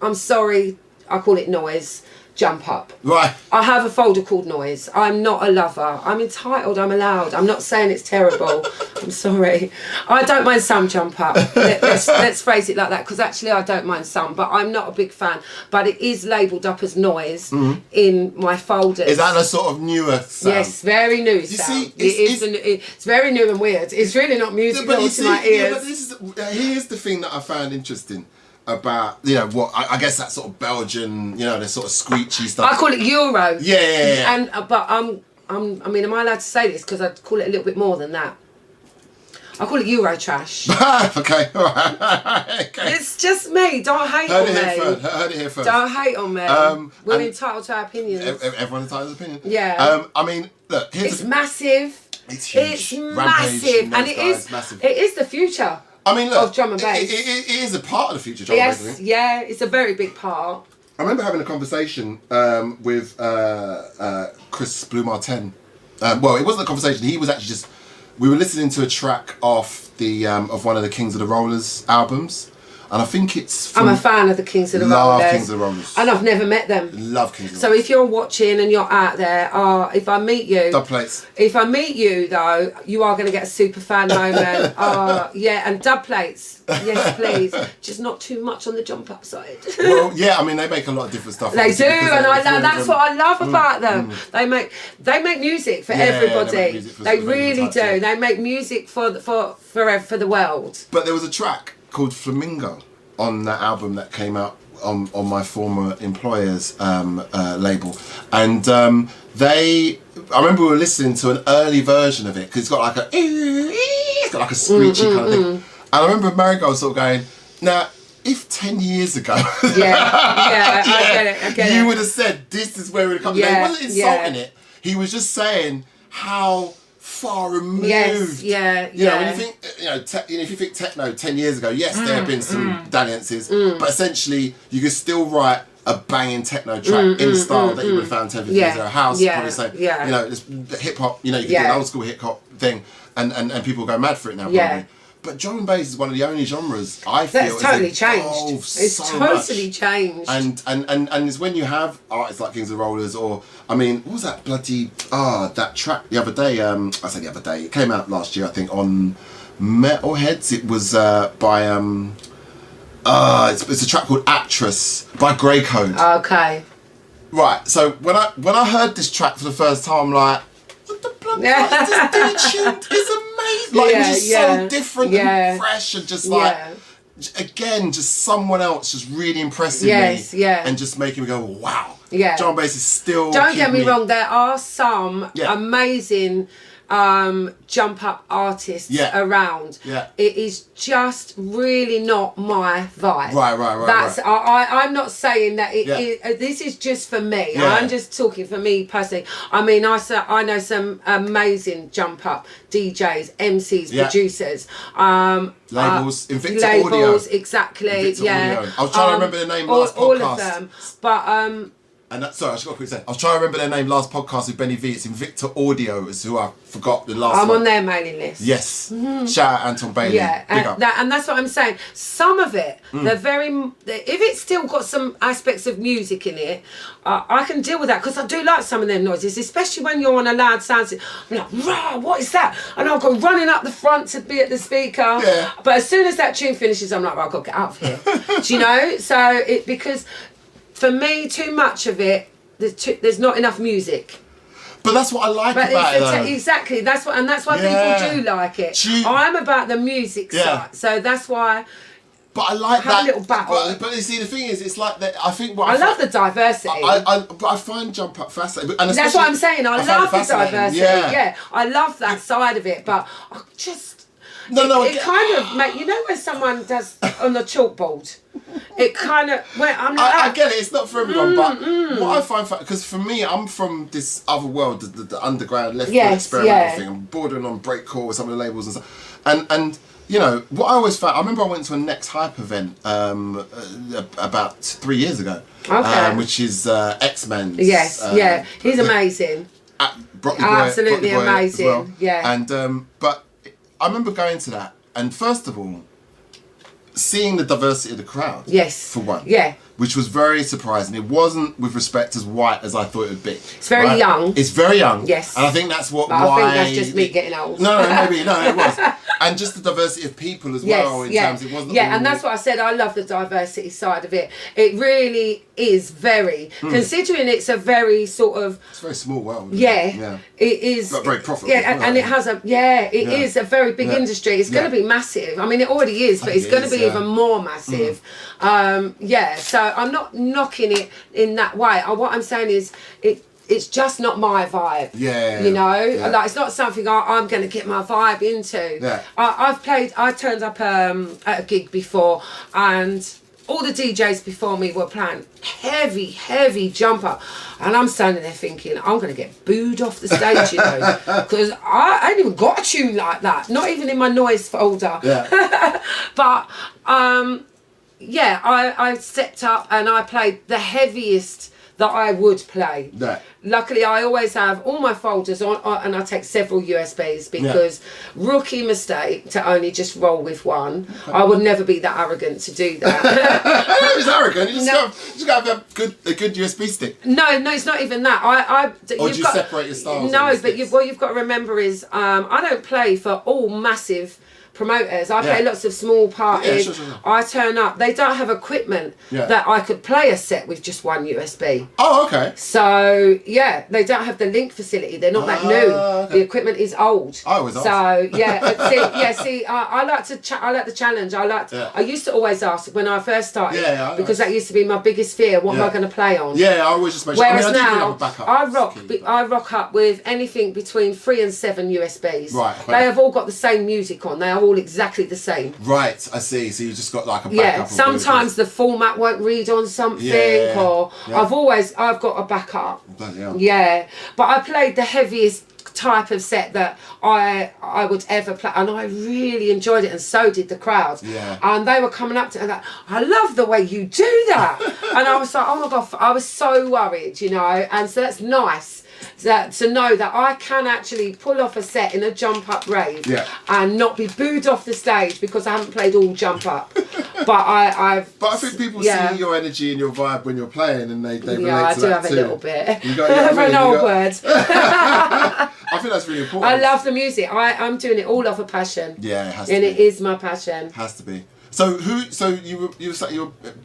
I'm sorry, I call it noise. Jump up. Right. I have a folder called noise. I'm not a lover. I'm entitled. I'm allowed. I'm not saying it's terrible. I'm sorry. I don't mind some jump up. Let's phrase it like that, because actually I don't mind some, but I'm not a big fan. But it is labelled up as noise in my folders. Is that a sort of newer sound? Yes, very new you sound. See, it's very new and weird. It's really not musical to my ears. Here's the thing that I found interesting about, you know, what I guess that sort of Belgian, you know, the sort of screechy stuff. I call it Euro. Yeah. And but I mean, am I allowed to say this? Because I'd call it a little bit more than that. I call it Euro trash. Okay, all right. Okay. It's just me. Don't hate on me. Heard it here first. Don't hate on me. We're entitled to our opinions. Everyone's entitled to opinion. Yeah. I mean, look, it's massive. It's huge. It's massive, and it is the future. I mean, look, of drum and bass. It is a part of the future drum and bass. Yes, yeah, it's a very big part. I remember having a conversation with Chris Blue Martin. Well, it wasn't a conversation. He was actually we were listening to a track off the of one of the Kings of the Rollers albums. And I think it's... I'm a fan of the Kings of the Rollers. Love Kings of the Rollers. And I've never met them. Love Kings of the So Rollers. if you're watching and you're out there, if I meet you... Dub plates. If I meet you, though, you are going to get a super fan moment. Yeah, and dub plates. Yes, please. Just not too much on the jump up side. Well, yeah, I mean, they make a lot of different stuff. They do, and that's what I love about them. They make music for everybody. They really do. They make music for the world. But there was a track called Flamingo on that album that came out on my former employer's label, and I remember we were listening to an early version of it because it's got like a screechy kind of thing, and I remember Marigold sort of going, now if 10 years ago I get it. You would have said this is where it comes. He wasn't insulting it, he was just saying how far removed. Yes, you know, when you think, if you think techno 10 years ago, yes, there have been some dalliances, but essentially you could still write a banging techno track in the style that you would have found 10, 15 years ago. House, probably the same. You know, it's hip hop. You know, you can do an old school hip hop thing, and people go mad for it now. Probably. But drum and bass is one of the only genres I feel that's totally changed. It's so totally much. Changed. And it's when you have artists like Kings of the Rollers, or I mean, what was that bloody that track the other day? I say the other day. It came out last year, I think, on Metalheads. It was by it's a track called Actress by Grey Code. Okay. Right. So when I heard this track for the first time, I'm like, what the bloody is this tuned? It's amazing. Like, it was just so different and fresh, and just like, again, just someone else just really impressing me. And just making me go, wow. Yeah. Drum and bass is still... Don't get me wrong, there are some amazing jump up artists around. Yeah. It is just really not my vibe. Right. That's I'm not saying that it is, this is just for me. Yeah. I'm just talking for me personally. I mean, I know some amazing jump up DJs, MCs, producers. Labels, Invicta Audio. Exactly. Invicta Audio. I was trying to remember the name last podcast. All of them. But And sorry, I just got a quick say. I was trying to remember their name last podcast with Benny V. It's Invicta Audio, is who I forgot the last I'm one. on their mailing list. Yes. Shout out Anton Bailey. Yeah, Big up. and that's what I'm saying. Some of it, they're very. If it's still got some aspects of music in it, I can deal with that because I do like some of their noises, especially when you're on a loud sound system. I'm like, rah, what is that? And I'll go running up the front to be at the speaker. Yeah. But as soon as that tune finishes, I'm like, well, I've got to get out of here. Do you know? So because for me, too much of it. There's not enough music. But that's what I like about it. Exactly. That's why people do like it. I'm about the music side, so that's why. But I like that. A little battle. But you see, the thing is, it's like that. I think I love the diversity. But I find jump up fascinating. And that's what I'm saying. I love the diversity. Yeah, I love that side of it. But I just it kind of make when someone does on the chalkboard. It kind of I'm like I get it. It's not for everyone, but what I find because for me, I'm from this other world, the underground left experimental thing. I'm bordering on breakcore with some of the labels and stuff, and. What I always found, I remember I went to a Next Hype event about 3 years ago, which is X-Men's. Yes, he's amazing. Absolutely amazing. Well. Yeah. And but I remember going to that, and first of all, seeing the diversity of the crowd. Yes. For one. Yeah. Which was very surprising. It wasn't with respect as white as I thought it would be. It's very young. It's very young. Yes. And I think that's why. I think that's just me getting old. No, it was. And just the diversity of people as well in terms it wasn't and that's what I said, I love the diversity side of it. It really is very considering it's a very sort of it's a very small world. Yeah. It is but very profitable. Yeah, and it has is a very big industry. It's gonna be massive. I mean it already is, but it's gonna be even more massive. So I'm not knocking it in that way. What I'm saying is it's just not my vibe. Like it's not something I'm going to get my vibe into. I turned up at a gig before, and all the DJs before me were playing heavy jumper, and I'm standing there thinking I'm going to get booed off the stage, because I ain't even got a tune like that, not even in my noise folder. But I stepped up and I played the heaviest that I would play. Luckily, I always have all my folders on, and I take several USBs because rookie mistake to only just roll with one. I would never be that arrogant to do that. It's arrogant. You just got to have a good USB stick. No, it's not even that. Or do you separate your styles? No, but what you've got to remember is I don't play for all massive promoters. I play lots of small parties. Sure. I turn up. They don't have equipment that I could play a set with just one USB. Oh, okay. So they don't have the link facility. They're not that new. Okay. The equipment is old. I was old. So I like to. I like the challenge. I used to always ask when I first started because that used to be my biggest fear. What am I going to play on? Yeah, I always just make sure. Whereas now I rock up with anything between 3 and 7 USBs. Right. They have all got the same music on. They are all exactly the same. Right, I see. So you just got like a backup. Sometimes the format won't read on something, or I've got a backup. Yeah, but I played the heaviest type of set that I would ever play, and I really enjoyed it, and so did the crowd. And they were coming up to me like, I love the way you do that. And I was like, oh my god, I was so worried, and so that's nice. To know that I can actually pull off a set in a jump up rave and not be booed off the stage because I haven't played all jump up. But I think people see your energy and your vibe when you're playing, and they relate to that too. I do have a little bit. For an old word. I think that's really important. I love the music. I'm doing it all off a passion. Yeah, it has to be. And it is my passion. Has to be. So you were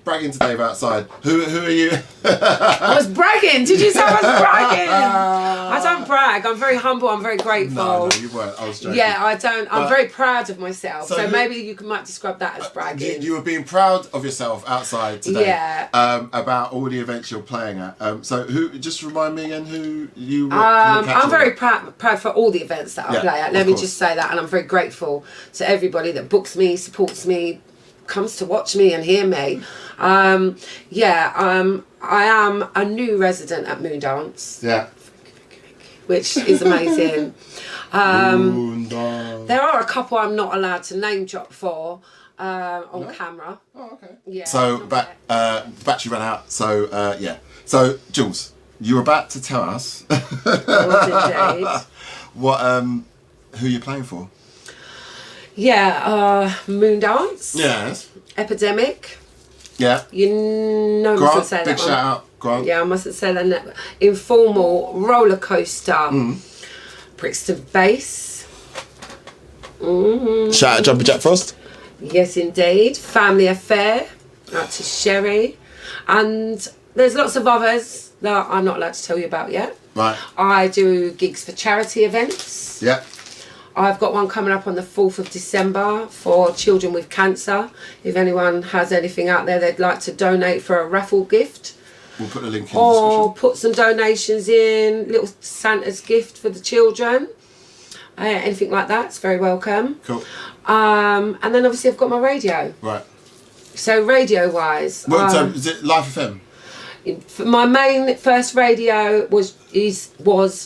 bragging to Dave outside. Who are you? I was bragging. Did you say I was bragging? I don't brag. I'm very humble. I'm very grateful. No, you weren't. I was joking. Yeah, I don't. I'm very proud of myself. So maybe you might describe that as bragging. You were being proud of yourself outside today. Yeah. About all the events you're playing at. So just remind me again who you were. I'm very proud for all the events that I play at. Let me just say that, and I'm very grateful to everybody that books me, supports me, comes to watch me and hear me. I am a new resident at Moondance. Yeah. Which is amazing. There are a couple I'm not allowed to name drop for on camera. Oh, okay. Yeah. So battery ran out. So So, Jules, you're about to tell us what who you're playing for. Yeah, Moondance. Yes. Epidemic. Yeah. You know, I mustn't say that. Big shout out, Grant. Yeah, I mustn't say that. Informal, Roller Coaster, Brixton Bass. Shout out Jumpy Jack Frost. Yes, indeed. Family Affair. Out to Sherry. And there's lots of others that I'm not allowed to tell you about yet. Right. I do gigs for charity events. Yeah. I've got one coming up on the 4th of December for children with cancer. If anyone has anything out there they'd like to donate for a raffle gift. We'll put a link in the description. Or put some donations in, little Santa's gift for the children. Anything like that, it's very welcome. Cool. And then obviously I've got my radio. Right. So radio-wise... so is it Live FM? My main first radio was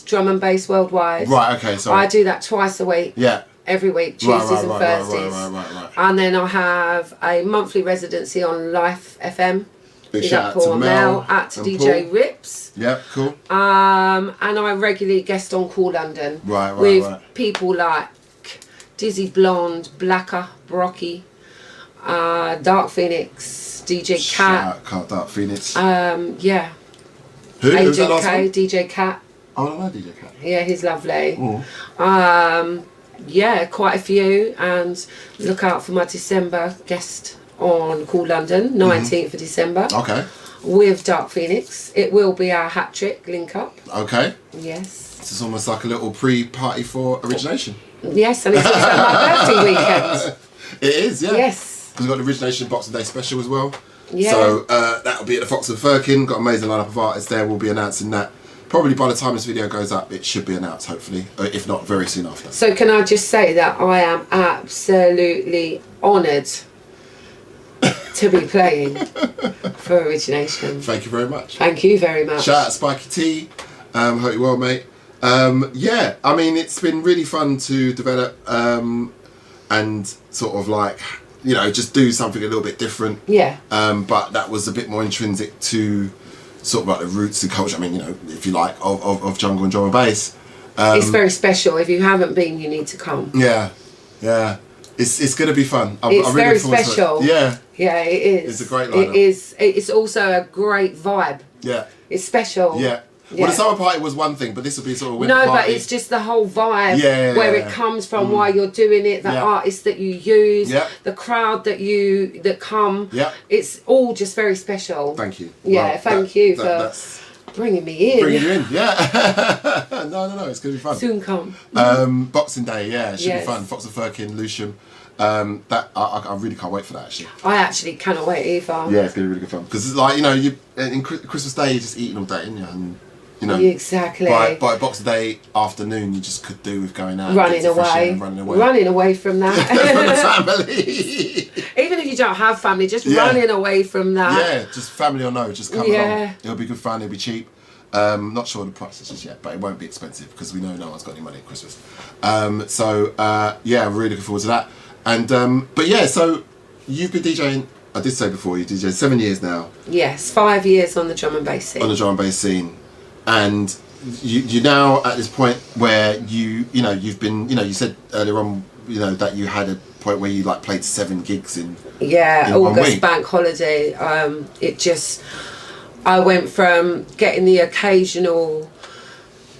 Drum and Bass Worldwide. Right, okay. So I do that twice a week. Yeah. Every week, Tuesdays and Thursdays. Right. And then I have a monthly residency on Life FM. Big shout out to Mel at DJ Paul. Rips. Yeah, cool. And I regularly guest on Call London. With people like Dizzy Blonde, Blacker, Brocky, Dark Phoenix, DJ Cat. Shout out Dark Phoenix. Yeah. Who's that last one? DJ Cat. Oh, I don't know DJ Cat. Yeah, he's lovely. Ooh. Yeah, quite a few, and look out for my December guest on Call London, 19th of December. Okay. With Dark Phoenix. It will be our hat trick link up. Okay. Yes. This is almost like a little pre-party for Origination. Yes, and it's also my birthday weekend. It is, yeah. Yes. Because we've got the Origination Boxing Day special as well. Yeah. So that'll be at the Fox and Firkin. Got an amazing lineup of artists there. We'll be announcing that. Probably by the time this video goes up, it should be announced, hopefully. If not, very soon after. So can I just say that I am absolutely honoured to be playing for Origination. Thank you very much. Thank you very much. Shout out Spiky T. Hope you're well, mate. Yeah, I mean, it's been really fun to develop and sort of like, you know, just do something a little bit different. Yeah. But that was a bit more intrinsic to sort of like the roots and culture, I mean, you know, if you like, of jungle and drum and bass. It's very special. If you haven't been, you need to come. Yeah. It's going to be fun. It's I'm really very special. Yeah, it is. It's a great lineup. It is. It's also a great vibe. Yeah. It's special. Yeah. Well, the summer party was one thing, but this will be sort of a winter party. party. But it's just the whole vibe, where it comes from, why you're doing it, the artists that you use, the crowd that come. Yeah. It's all just very special. Thank you. Yeah, thank you for bringing me in. Bringing you in, yeah. No, it's going to be fun. Soon come. Boxing Day, it should be fun. Fox and Firkin, Lewisham. That I really can't wait for that, actually. I actually cannot wait either. Yeah, it's going to be really good fun. Because, like, you know, in Christmas Day, you're just eating all day, aren't you? And, you know, exactly. By Boxing Day afternoon, you just could do with going out, running away from that, from the family. Even if you don't have family, just running away from that. Yeah, just family or no, just come along. It'll be good fun. It'll be cheap. Not sure the prices just yet, but it won't be expensive because we know no one's got any money at Christmas. Yeah, really looking forward to that. And but yeah, so you've been DJing. I did say before you DJed 7 years now. Yes, 5 years on the drum and bass scene. On the drum and bass scene. And you're now at this point where you've been, you said earlier on, that you had a point where you like played 7 gigs in August bank holiday. I went from getting the occasional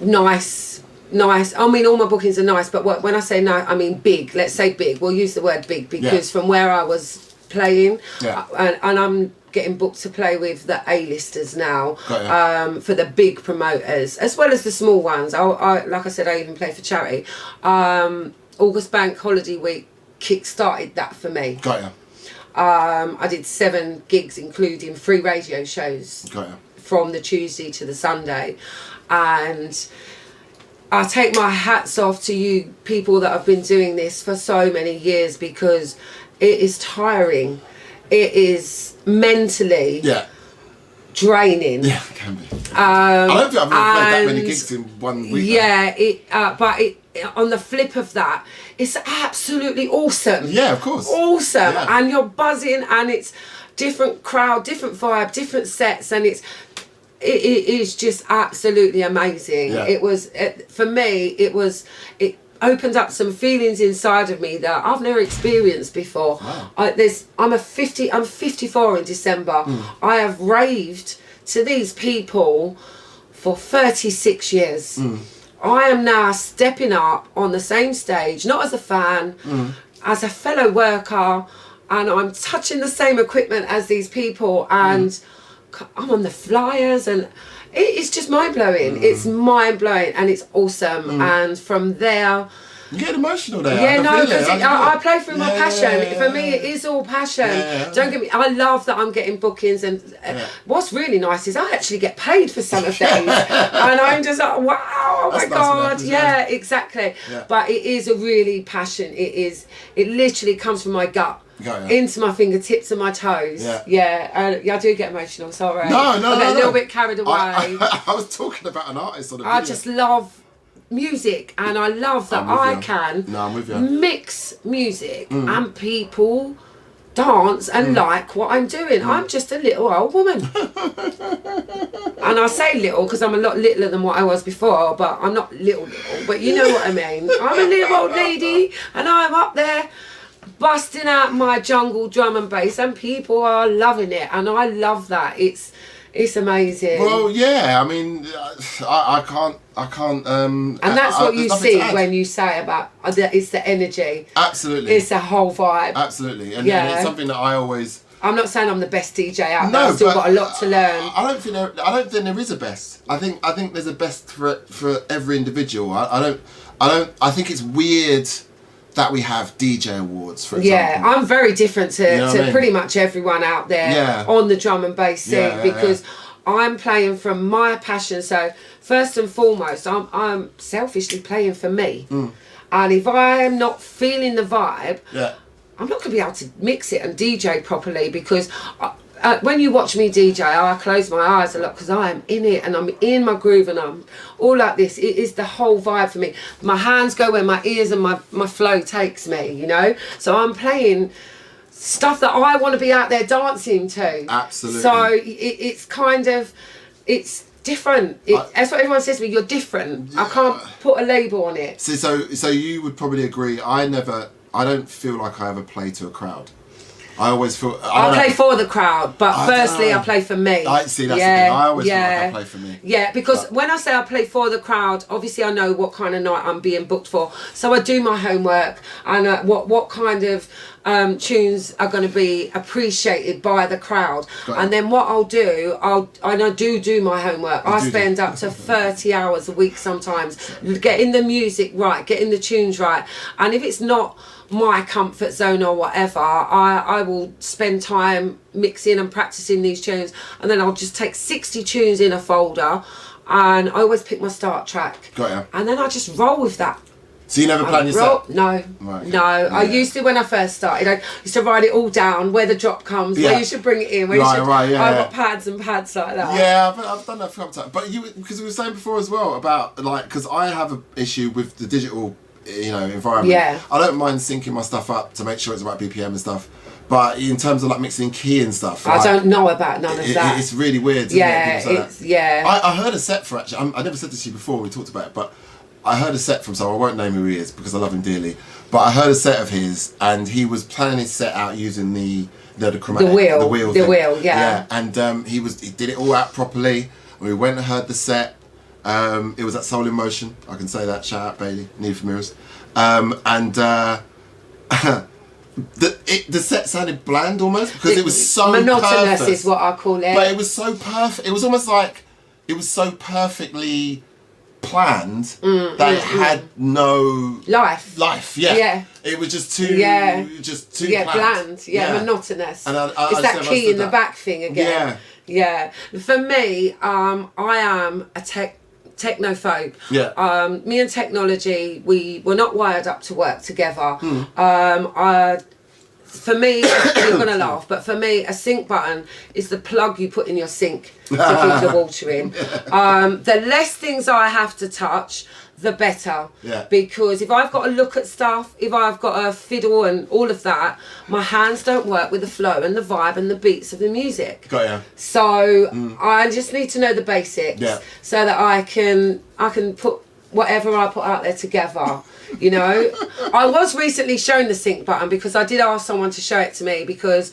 nice, I mean all my bookings are nice, but when I say nice, I mean big. Let's say big, we'll use the word big, because from where I was playing, and I'm getting booked to play with the A-listers now, for the big promoters as well as the small ones. I like I said, I even play for charity. August bank holiday week kick-started that for me. I did 7 gigs, including 3 radio shows from the Tuesday to the Sunday, and I take my hats off to you people that have been doing this for so many years, because it is tiring. It is mentally draining. Yeah, it can be. I don't think I've ever played that many gigs in 1 week. Yeah, but on the flip of that, it's absolutely awesome. Yeah, of course. Awesome. Yeah. And you're buzzing, and it's different crowd, different vibe, different sets, and it is just absolutely amazing. Yeah. It was for me. It opened up some feelings inside of me that I've never experienced before. Wow. I'm 54 in December. I have raved to these people for 36 years. I am now stepping up on the same stage, not as a fan, as a fellow worker, and I'm touching the same equipment as these people, and I'm on the flyers, and it's just mind-blowing. It's mind-blowing, and it's awesome. And from there... You get emotional there. Yeah, no, because I play through my passion. Yeah. For me, it is all passion. Yeah. Don't get me... I love that I'm getting bookings, and what's really nice is I actually get paid for some of these. And I'm just like, wow, oh That's my nice God. enough, Yeah, exactly. Yeah. But it is a really passion. It literally comes from my gut. Into my fingertips and my toes. Yeah, I do get emotional, sorry. No. I get a little bit carried away. I was talking about an artist on a video. I just love music, and I love that I can mix music and people dance and like what I'm doing. I'm just a little old woman. And I say little because I'm a lot littler than what I was before, but I'm not little, but you know what I mean. I'm a little old lady, and I'm up there busting out my jungle drum and bass, and people are loving it, and I love that. It's amazing. Well, yeah, I mean, I can't. And that's what you see when you say about it's the energy. Absolutely. It's a whole vibe. Absolutely, and it's something that I always. I'm not saying I'm the best DJ out there. I've still got a lot to learn. I don't think there is a best. I think there's a best for every individual. I think it's weird that we have DJ awards, for example. Yeah, I'm very different to pretty much everyone out there on the drum and bass scene because I'm playing from my passion. So first and foremost, I'm selfishly playing for me. And if I am not feeling the vibe, I'm not going to be able to mix it and DJ properly, because when you watch me DJ, I close my eyes a lot because I am in it and I'm in my groove and I'm all like this. It is the whole vibe for me. My hands go where my ears and my flow takes me, you know? So I'm playing stuff that I want to be out there dancing to. Absolutely. So it's kind of, it's different. That's what everyone says to me, you're different. I can't put a label on it. So you would probably agree, I don't feel like I ever play to a crowd. I always feel... I play for the crowd, but firstly I play for me. I see, that's the thing. I always feel like I play for me. Yeah, because when I say I play for the crowd, obviously I know what kind of night I'm being booked for. So I do my homework and what kind of tunes are going to be appreciated by the crowd. And then what I'll do, I do my homework. I spend up to 30 hours a week sometimes getting the music right, getting the tunes right. And if it's not my comfort zone or whatever, I will spend time mixing and practicing these tunes, and then I'll just take 60 tunes in a folder, and I always pick my start track. Got ya. And then I just roll with that. So you never plan your set? No. Right. No. Yeah. I used to when I first started. I used to write it all down, where the drop comes, where you should bring it in, where you should... I've got pads and pads like that. Yeah, I've done that for a time. But because we were saying before as well about, like, because I have an issue with the digital environment. Yeah. I don't mind syncing my stuff up to make sure it's the right BPM and stuff. But in terms of like mixing key and stuff, I don't know about none of that. It's really weird. I heard a set for actually. I never said this to you before. We talked about it, but I heard a set from someone. I won't name who he is because I love him dearly. But I heard a set of his, and he was planning his set out using the chromatic, the wheel, yeah. And he did it all out properly. We went and heard the set. It was at Soul in Motion. I can say that. Shout out Bailey, Need for Mirrors. The set sounded bland almost because it was so monotonous perfect. Is what I call it. But it was so perfect. It was almost like it was so perfectly planned that it had no life. Yeah. It was just too bland. Monotonous. And it's that key in the back thing again. Yeah. For me, I am a technophobe. Yeah. Me and technology, we were not wired up to work together. for me, you're gonna laugh, but for me, a sink button is the plug you put in your sink to keep the water in. The less things I have to touch, the better. Yeah. Because if I've got to look at stuff, if I've got to fiddle and all of that, my hands don't work with the flow and the vibe and the beats of the music. Got ya. So I just need to know the basics, so that I can put whatever I put out there together. You know, I was recently shown the sync button because I did ask someone to show it to me because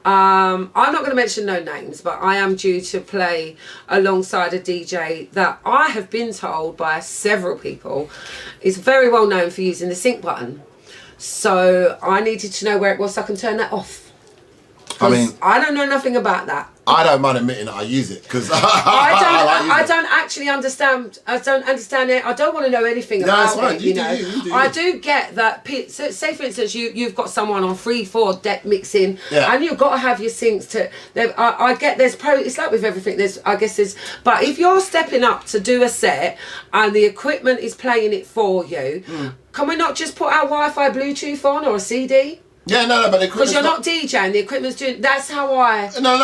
I'm not going to mention no names, but I am due to play alongside a DJ that I have been told by several people is very well known for using the sync button. So I needed to know where it was so I can turn that off. I mean, I don't know nothing about that. I don't mind admitting that I use it because I don't actually understand. I don't understand it. I don't want to know anything about it. You know, I do get that. So say for instance, you've got someone on 3/4 deck mixing, and you've got to have your syncs to. I get there's pro. It's like with everything. But if you're stepping up to do a set and the equipment is playing it for you, can we not just put our Wi-Fi Bluetooth on or a CD? Yeah, no, but because you're not DJing, the equipment's doing. That's how I. No.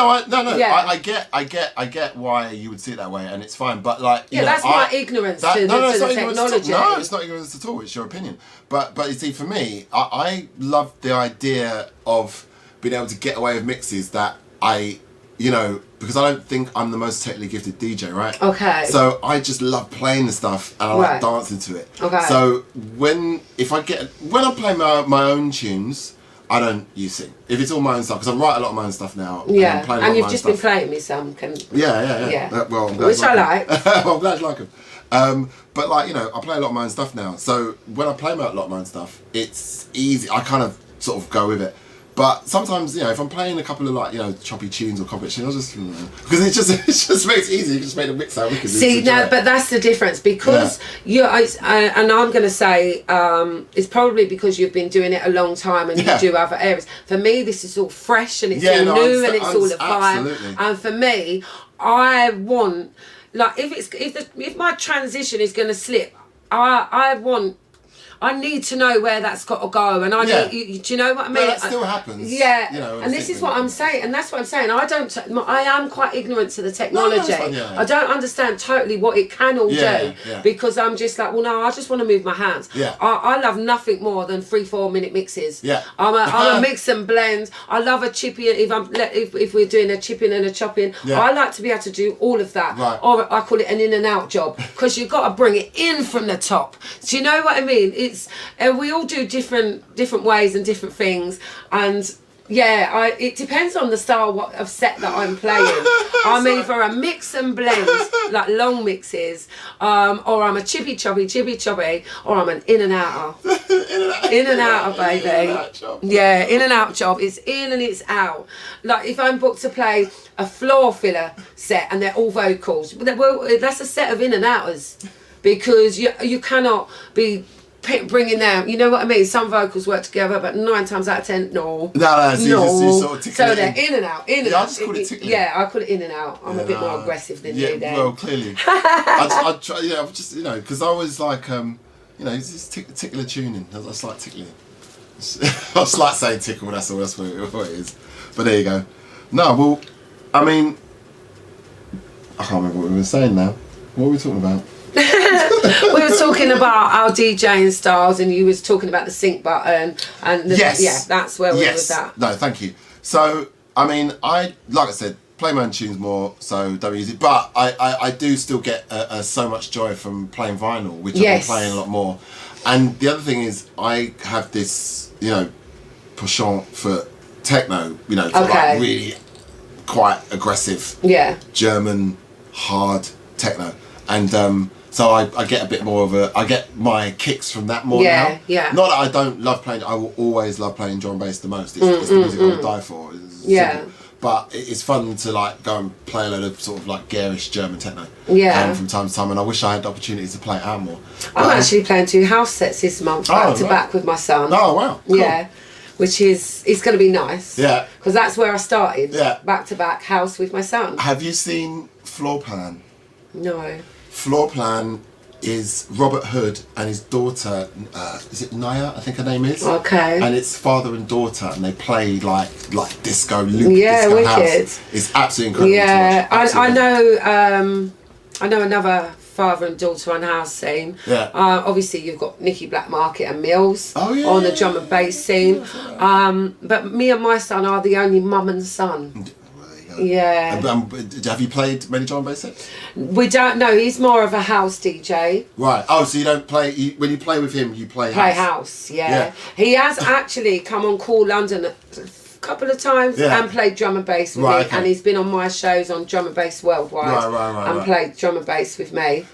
Yeah. I get why you would see it that way, and it's fine. But like, that's my ignorance to the technology. No, it's not ignorance at all. It's your opinion. But you see, for me, I love the idea of being able to get away with mixes that because I don't think I'm the most technically gifted DJ, right? Okay. So I just love playing the stuff and I like dancing to it. Okay. So when I'm playing my own tunes, I don't use sync. If it's all my own stuff, because I write a lot of my own stuff now. Yeah, and you've just been playing me some. Yeah. Well, I'm glad which I like. Well, I'm glad you like them. But like, I play a lot of my own stuff now. So when I play a lot of my own stuff, it's easy. I kind of sort of go with it. But sometimes, if I'm playing a couple of choppy tunes or competition, I'll just because it just makes it easy. You just make the mix out wicked. See, no, but that's the difference because and I'm going to say it's probably because you've been doing it a long time and you do other areas. For me, this is all fresh and it's all new and it's all a vibe. Absolutely. And for me, I want if my transition is going to slip, I need to know where that's got to go, and do you know what I mean? No, that still happens. Yeah, and this is what I'm saying, and that's what I'm saying. I am quite ignorant to the technology. I don't understand totally what it can all do because I'm just like, well, no, I just want to move my hands. Yeah. I love nothing more than 3-4 minute mixes. Yeah. I'm a mix and blend. I love a chippy. If we're doing a chipping and a chopping, I like to be able to do all of that. Right. Or I call it an in and out job because you've got to bring it in from the top. Do you know what I mean? We all do different ways and different things, and it depends on the style of set that I'm playing. I'm either a mix and blend, like long mixes, or I'm a chippy choppy, or I'm an in and outer. In and outer, baby. Yeah, in and out job. It's in and it's out. Like if I'm booked to play a floor filler set and they're all vocals, that's a set of in and outers because you cannot be bringing them, you know what I mean? Some vocals work together, but 9 times out of 10, no. So you sort of so they're in and out, in and out. I just call it tickling. Yeah, I call it in and out. I'm a bit more aggressive than you then. Well, clearly. I try, just, because I always like, it's tickler tuning. I just like tickling. I just like saying tickle, that's all, that's what it is. But there you go. No, well, I mean, I can't remember what we were saying now. What were we talking about? We were talking about our DJing styles and you was talking about the sync button and that's where we was at. No, thank you. So I mean, like I said, play my own tunes more, so don't use it, but I do still get so much joy from playing vinyl, which I've been playing a lot more. And the other thing is I have this penchant for techno, for like really quite aggressive German hard techno, and so I get a bit more of I get my kicks from that more now. Yeah. Not that I don't love playing. I will always love playing drum and bass the most. It's the music I will die for. Simple. But it's fun to like go and play a load of sort of like garish German techno. From time to time, and I wish I had the opportunity to play it out more. I'm actually playing 2 house sets this month back to back with my son. Oh wow! Cool. Yeah. Which it's going to be nice. Yeah. Because that's where I started. Yeah. Back to back house with my son. Have you seen Floor Plan? No. Floor Plan is Robert Hood and his daughter, is it Naya? I think her name is. Okay. And it's father and daughter, and they play like disco, loop disco wicked. House. It's absolutely incredible. Yeah, to watch. I know another father and daughter on house scene. Yeah. Obviously, you've got Nicky Blackmarket and Mills on the drum and bass scene. But me and my son are the only mum and son. Yeah. Have you played many drum and bass sets? We don't know. He's more of a house DJ. Right. Oh, so you don't play... when you play with him, you play house? Yeah. He has actually come on Call London a couple of times and played drum and bass with me. Okay. And he's been on my shows on Drum and Bass Worldwide and played drum and bass with me.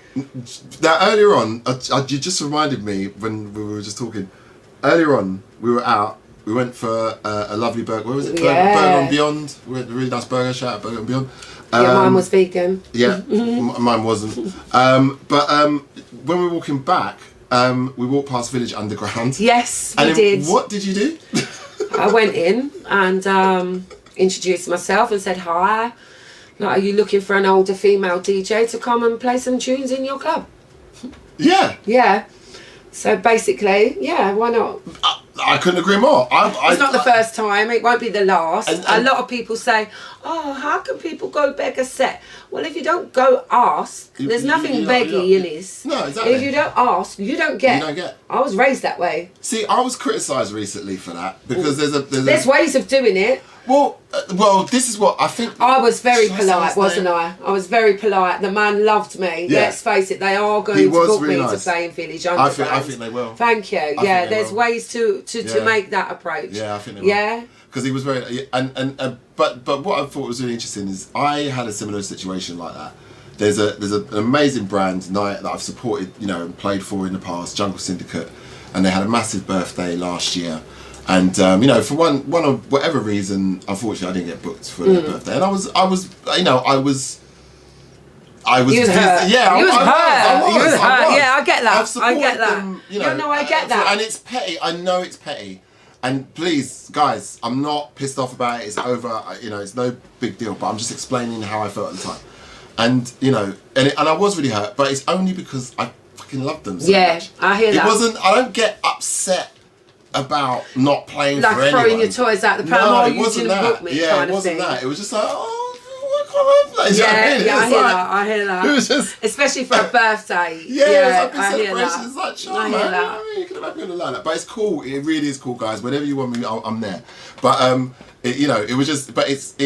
Now, earlier on, you just reminded me when we were just talking. Earlier on, we were out. We went for a lovely burger. Where was it? Burger and Beyond. We went to a really nice burger. Shout out Burger and Beyond. Mine was vegan. Yeah, mine wasn't. But when we were walking back, we walked past Village Underground. Yes, we did. What did you do? I went in and introduced myself and said hi. Like, are you looking for an older female DJ to come and play some tunes in your club? Yeah. Yeah. So basically, yeah, why not? I couldn't agree more. It's not the first time. It won't be the last. A lot of people say, "Oh, how can people go beg a set?" Well, if you don't go ask, there's nothing beggy in this. No, exactly. If you don't ask, you don't get. You don't get. I was raised that way. See, I was criticised recently for that because there's ways of doing it. Well, this is what I think. I was very polite, wasn't I? I was very polite. The man loved me. Yeah. Let's face it, they are going to book me to play in Village Underground. I think they will. Thank you. Yeah, there's ways to make that approach. Yeah, I think they will. Yeah. Because he was very but what I thought was really interesting is I had a similar situation like that. There's an amazing brand that I've supported, and played for in the past, Jungle Syndicate, and they had a massive birthday last year. And for one of whatever reason, unfortunately, I didn't get booked for their birthday, and I was You was hurt. Yeah, I was. Yeah, I get that. I get that. Them, I get that. And it's petty. I know it's petty. And please, guys, I'm not pissed off about it. It's over. It's no big deal. But I'm just explaining how I felt at the time. And and I was really hurt. But it's only because I fucking loved them so much. I hear that. It wasn't. I don't get upset about not playing for anyone. Like throwing your toys out the pram. No, it wasn't that. It wasn't that. It was just like, I hear that. It was just, especially for a birthday. I hear that. It's like, sure, man. You could have had me on the lineup, but it's cool. It really is cool, guys. Whenever you want me, I'm there. But it was just. But it's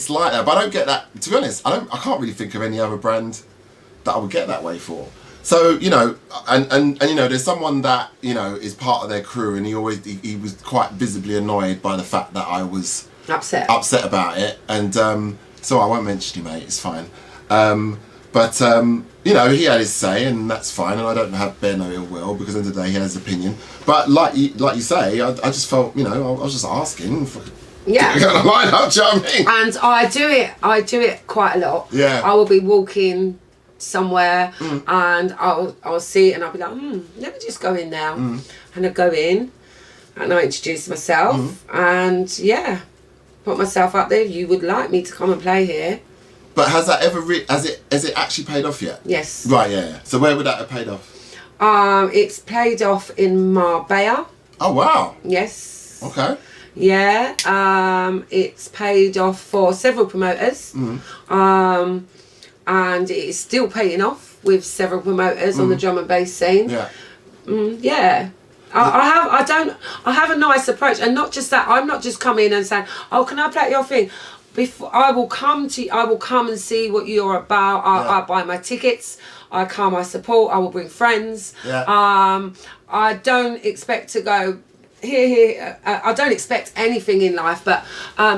like that. But I don't get that. To be honest, I can't really think of any other brand that I would get that way for. So and there's someone that is part of their crew, and he was quite visibly annoyed by the fact that I was upset about it, and so I won't mention you, mate. It's fine. But he had his say, and that's fine, and I don't bear no ill will because at the end of the day he has his opinion. But like you say, I just felt I was just asking. Yeah. Get on a line up, do you know what I mean? And I do it quite a lot. Yeah. I will be walking somewhere and I'll see it and I'll be like, let me just go in now. And I go in and I introduce myself and put myself up there. You would like me to come and play here. But has that ever has it actually paid off yet? Yes. Right, yeah. So where would that have paid off? It's paid off in Marbella. Oh wow. Yes. Okay. Yeah. It's paid off for several promoters. And it is still paying off with several promoters on the drum and bass scene. Yeah. I have a nice approach, and not just that. I'm not just coming and saying, "Oh, can I play your thing?" I will come and see what you're about. I buy my tickets. I come. I support. I will bring friends. Yeah. I don't expect to go here. I don't expect anything in life, but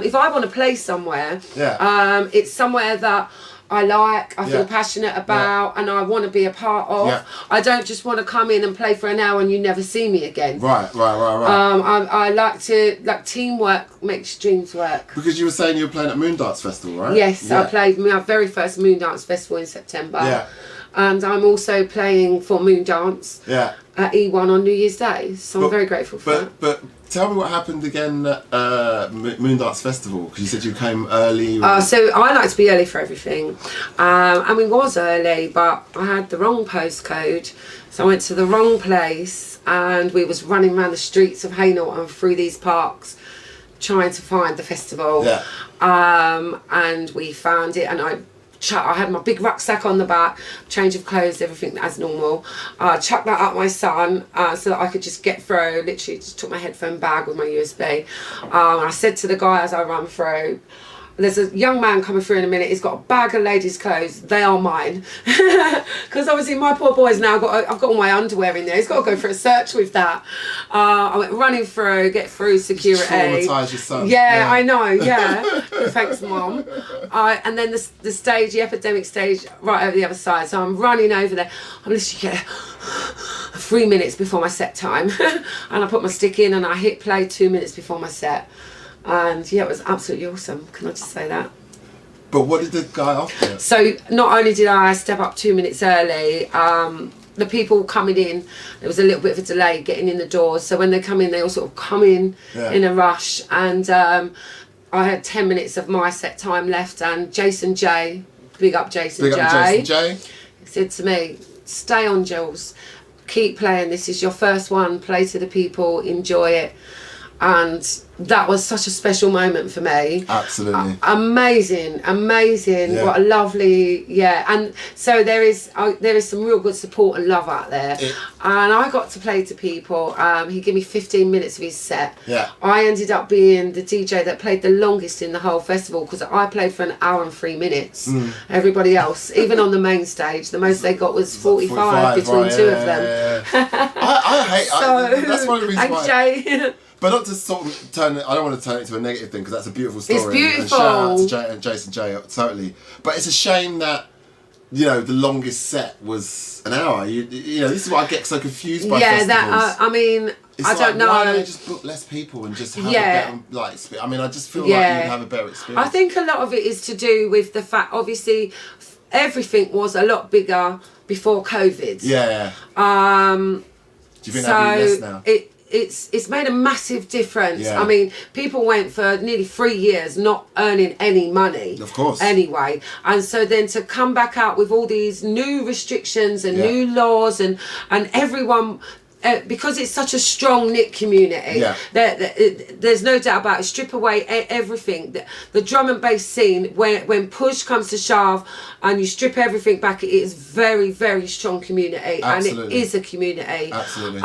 if I want to play somewhere, it's somewhere that I like, I feel passionate about, and I want to be a part of. Yeah. I don't just want to come in and play for an hour and you never see me again. Right. I like teamwork makes dreams work. Because you were saying you were playing at Moondance Festival, right? Yes, I played my very first Moondance Festival in September. Yeah. and I'm also playing for Moondance at E1 on New Year's Day. So I'm very grateful for that. But tell me what happened again at Moondance Festival, because you said you came early. So I like to be early for everything, and we was early, but I had the wrong postcode, so I went to the wrong place, and we was running around the streets of Hainault and through these parks trying to find the festival. And we found it, and I had my big rucksack on the back, change of clothes, everything as normal. Chucked that up my son so that I could just get through. Literally just took my headphone bag with my USB. And I said to the guy as I ran through, there's a young man coming through in a minute. He's got a bag of ladies' clothes. They are mine. Because obviously my poor boy's now I've got all my underwear in there. He's got to go for a search with that. I went running through, get through security. Traumatise your son. Yeah, I know. Yeah. Thanks, Mom. And then the stage, the epidemic stage, right over the other side. So I'm running over there. I'm literally 3 minutes before my set time, and I put my stick in and I hit play 2 minutes before my set. And yeah, it was absolutely awesome. Can I just say that? But what did the guy offer? So not only did I step up 2 minutes early, the people coming in, there was a little bit of a delay getting in the doors. So when they come in, they all sort of come in a rush. And I had 10 minutes of my set time left. And Jason J, big up Jason J, said to me, "Stay on, Jules. Keep playing. This is your first one. Play to the people. Enjoy it." And that was such a special moment for me. Absolutely. Amazing. Yeah. What a lovely, and so there is some real good support and love out there. And I got to play to people. He gave me 15 minutes of his set. I ended up being the DJ that played the longest in the whole festival, because I played for 1 hour and 3 minutes. Everybody else, even on the main stage, the most they got was 45 between two of them. I hate that's one of the reasons why. Jay. But not to sort of turn it, I don't want to turn it into a negative thing, because that's a beautiful story. It's beautiful. And shout out to Jason J, totally. But it's a shame that, the longest set was an hour. You know, this is what I get so confused by festivals. I mean, it's I don't know. Why don't they just book less people and just have a better, I mean, I just feel like you'd have a better experience. I think a lot of it is to do with the fact, obviously, everything was a lot bigger before COVID. Do you think that'd be less now? It's made a massive difference. I mean, people went for nearly 3 years not earning any money. Of course. Anyway. And so then to come back out with all these new restrictions and new laws and everyone... because it's such a strong knit community, there's no doubt about it. Strip away everything. The drum and bass scene, when push comes to shove and you strip everything back, it is very, very strong community. Absolutely. And it is a community. Absolutely.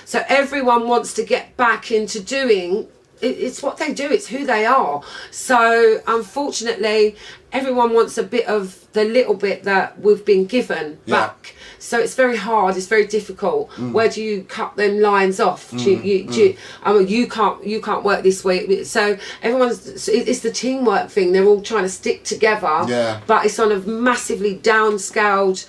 So everyone wants to get back into doing. It's what they do. It's who they are. So unfortunately, everyone wants a bit of the little bit that we've been given back. So it's very hard. It's very difficult. Where do you cut them lines off? You can't work this week. So it's the teamwork thing. They're all trying to stick together. But it's on a massively downscaled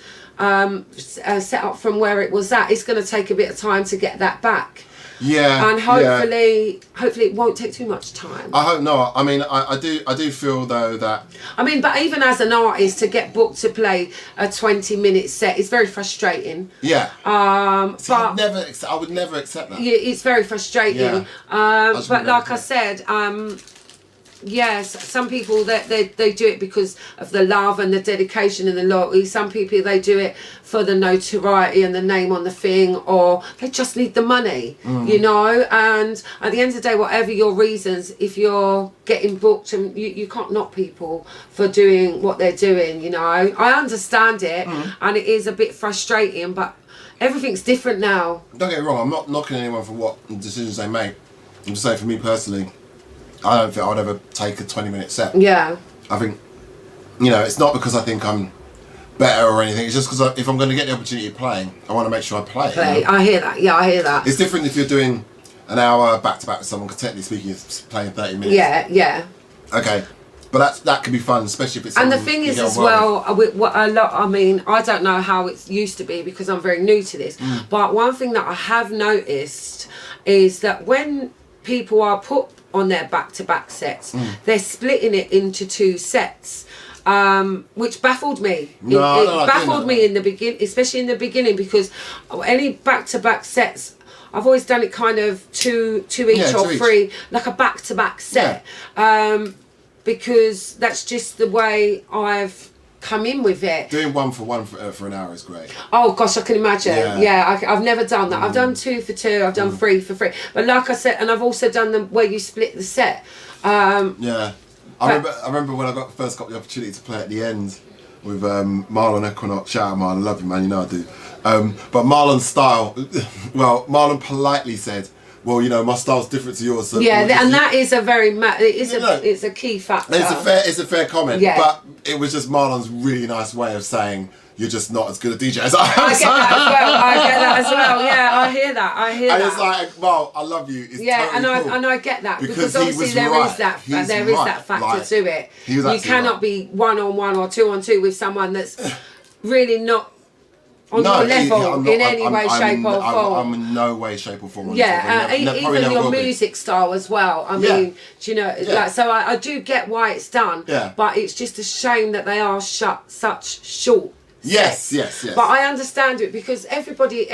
set up from where it was at. It's going to take a bit of time to get that back. And hopefully it won't take too much time. I hope not. I mean, I do feel though that... I mean, but even as an artist, to get booked to play a 20-minute set is very frustrating. But I would never accept that. Yeah, it's very frustrating. But like I said, yes, some people they do it because of the love and the dedication and the loyalty. Some people, they do it for the notoriety and the name on the thing, or they just need the money, and at the end of the day, whatever your reasons, if you're getting booked, and you can't knock people for doing what they're doing, I understand it, and it is a bit frustrating, but everything's different now. Don't get me wrong, I'm not knocking anyone for what decisions they make. I'm just saying, for me personally, I don't think I would ever take a 20-minute set. I think, it's not because I think I'm better or anything. It's just because if I'm going to get the opportunity of playing, I want to make sure I play. I hear that. Yeah, I hear that. It's different if you're doing an hour back-to-back with someone, because technically speaking, it's playing 30 minutes. Okay. But that could be fun, especially if it's... And the thing is as well, I don't know how it used to be because I'm very new to this, but one thing that I have noticed is that when people are put on their back-to-back sets, they're splitting it into 2 sets. which baffled me. No, it baffled me in the begin, especially in the beginning, because any back-to-back sets, I've always done it kind of two each or three, like a back-to-back set, because that's just the way I've come in with it. Doing one for an hour is great. Oh gosh, I can imagine. I've never done that. I've done 2 for 2. I've done 3 for 3. But like I said, and I've also done them where you split the set. I remember when I first got the opportunity to play at the end with Marlon Equinox. Shout out Marlon, I love you, man. You know I do. But Marlon's style. Well, Marlon politely said, well, you know, my style's different to yours. So that is a very it's a key factor. It's a fair comment. Yeah. But it was just Marlon's really nice way of saying you're just not as good a DJ as I am. I get that as well. Yeah, I hear that. And it's like, well, I love you. It's totally cool. and I get that because he obviously was there right. is that He's there is right. that factor Like, to it. He was you cannot be 1-on-1 or 2-on-2 with someone that's really not on your level in any way, shape or form. I'm in no way, shape or form. Even your music style as well. I mean, do you know, like, so I do get why it's done. Yeah. But it's just a shame that they are such short. Yes. But I understand it because everybody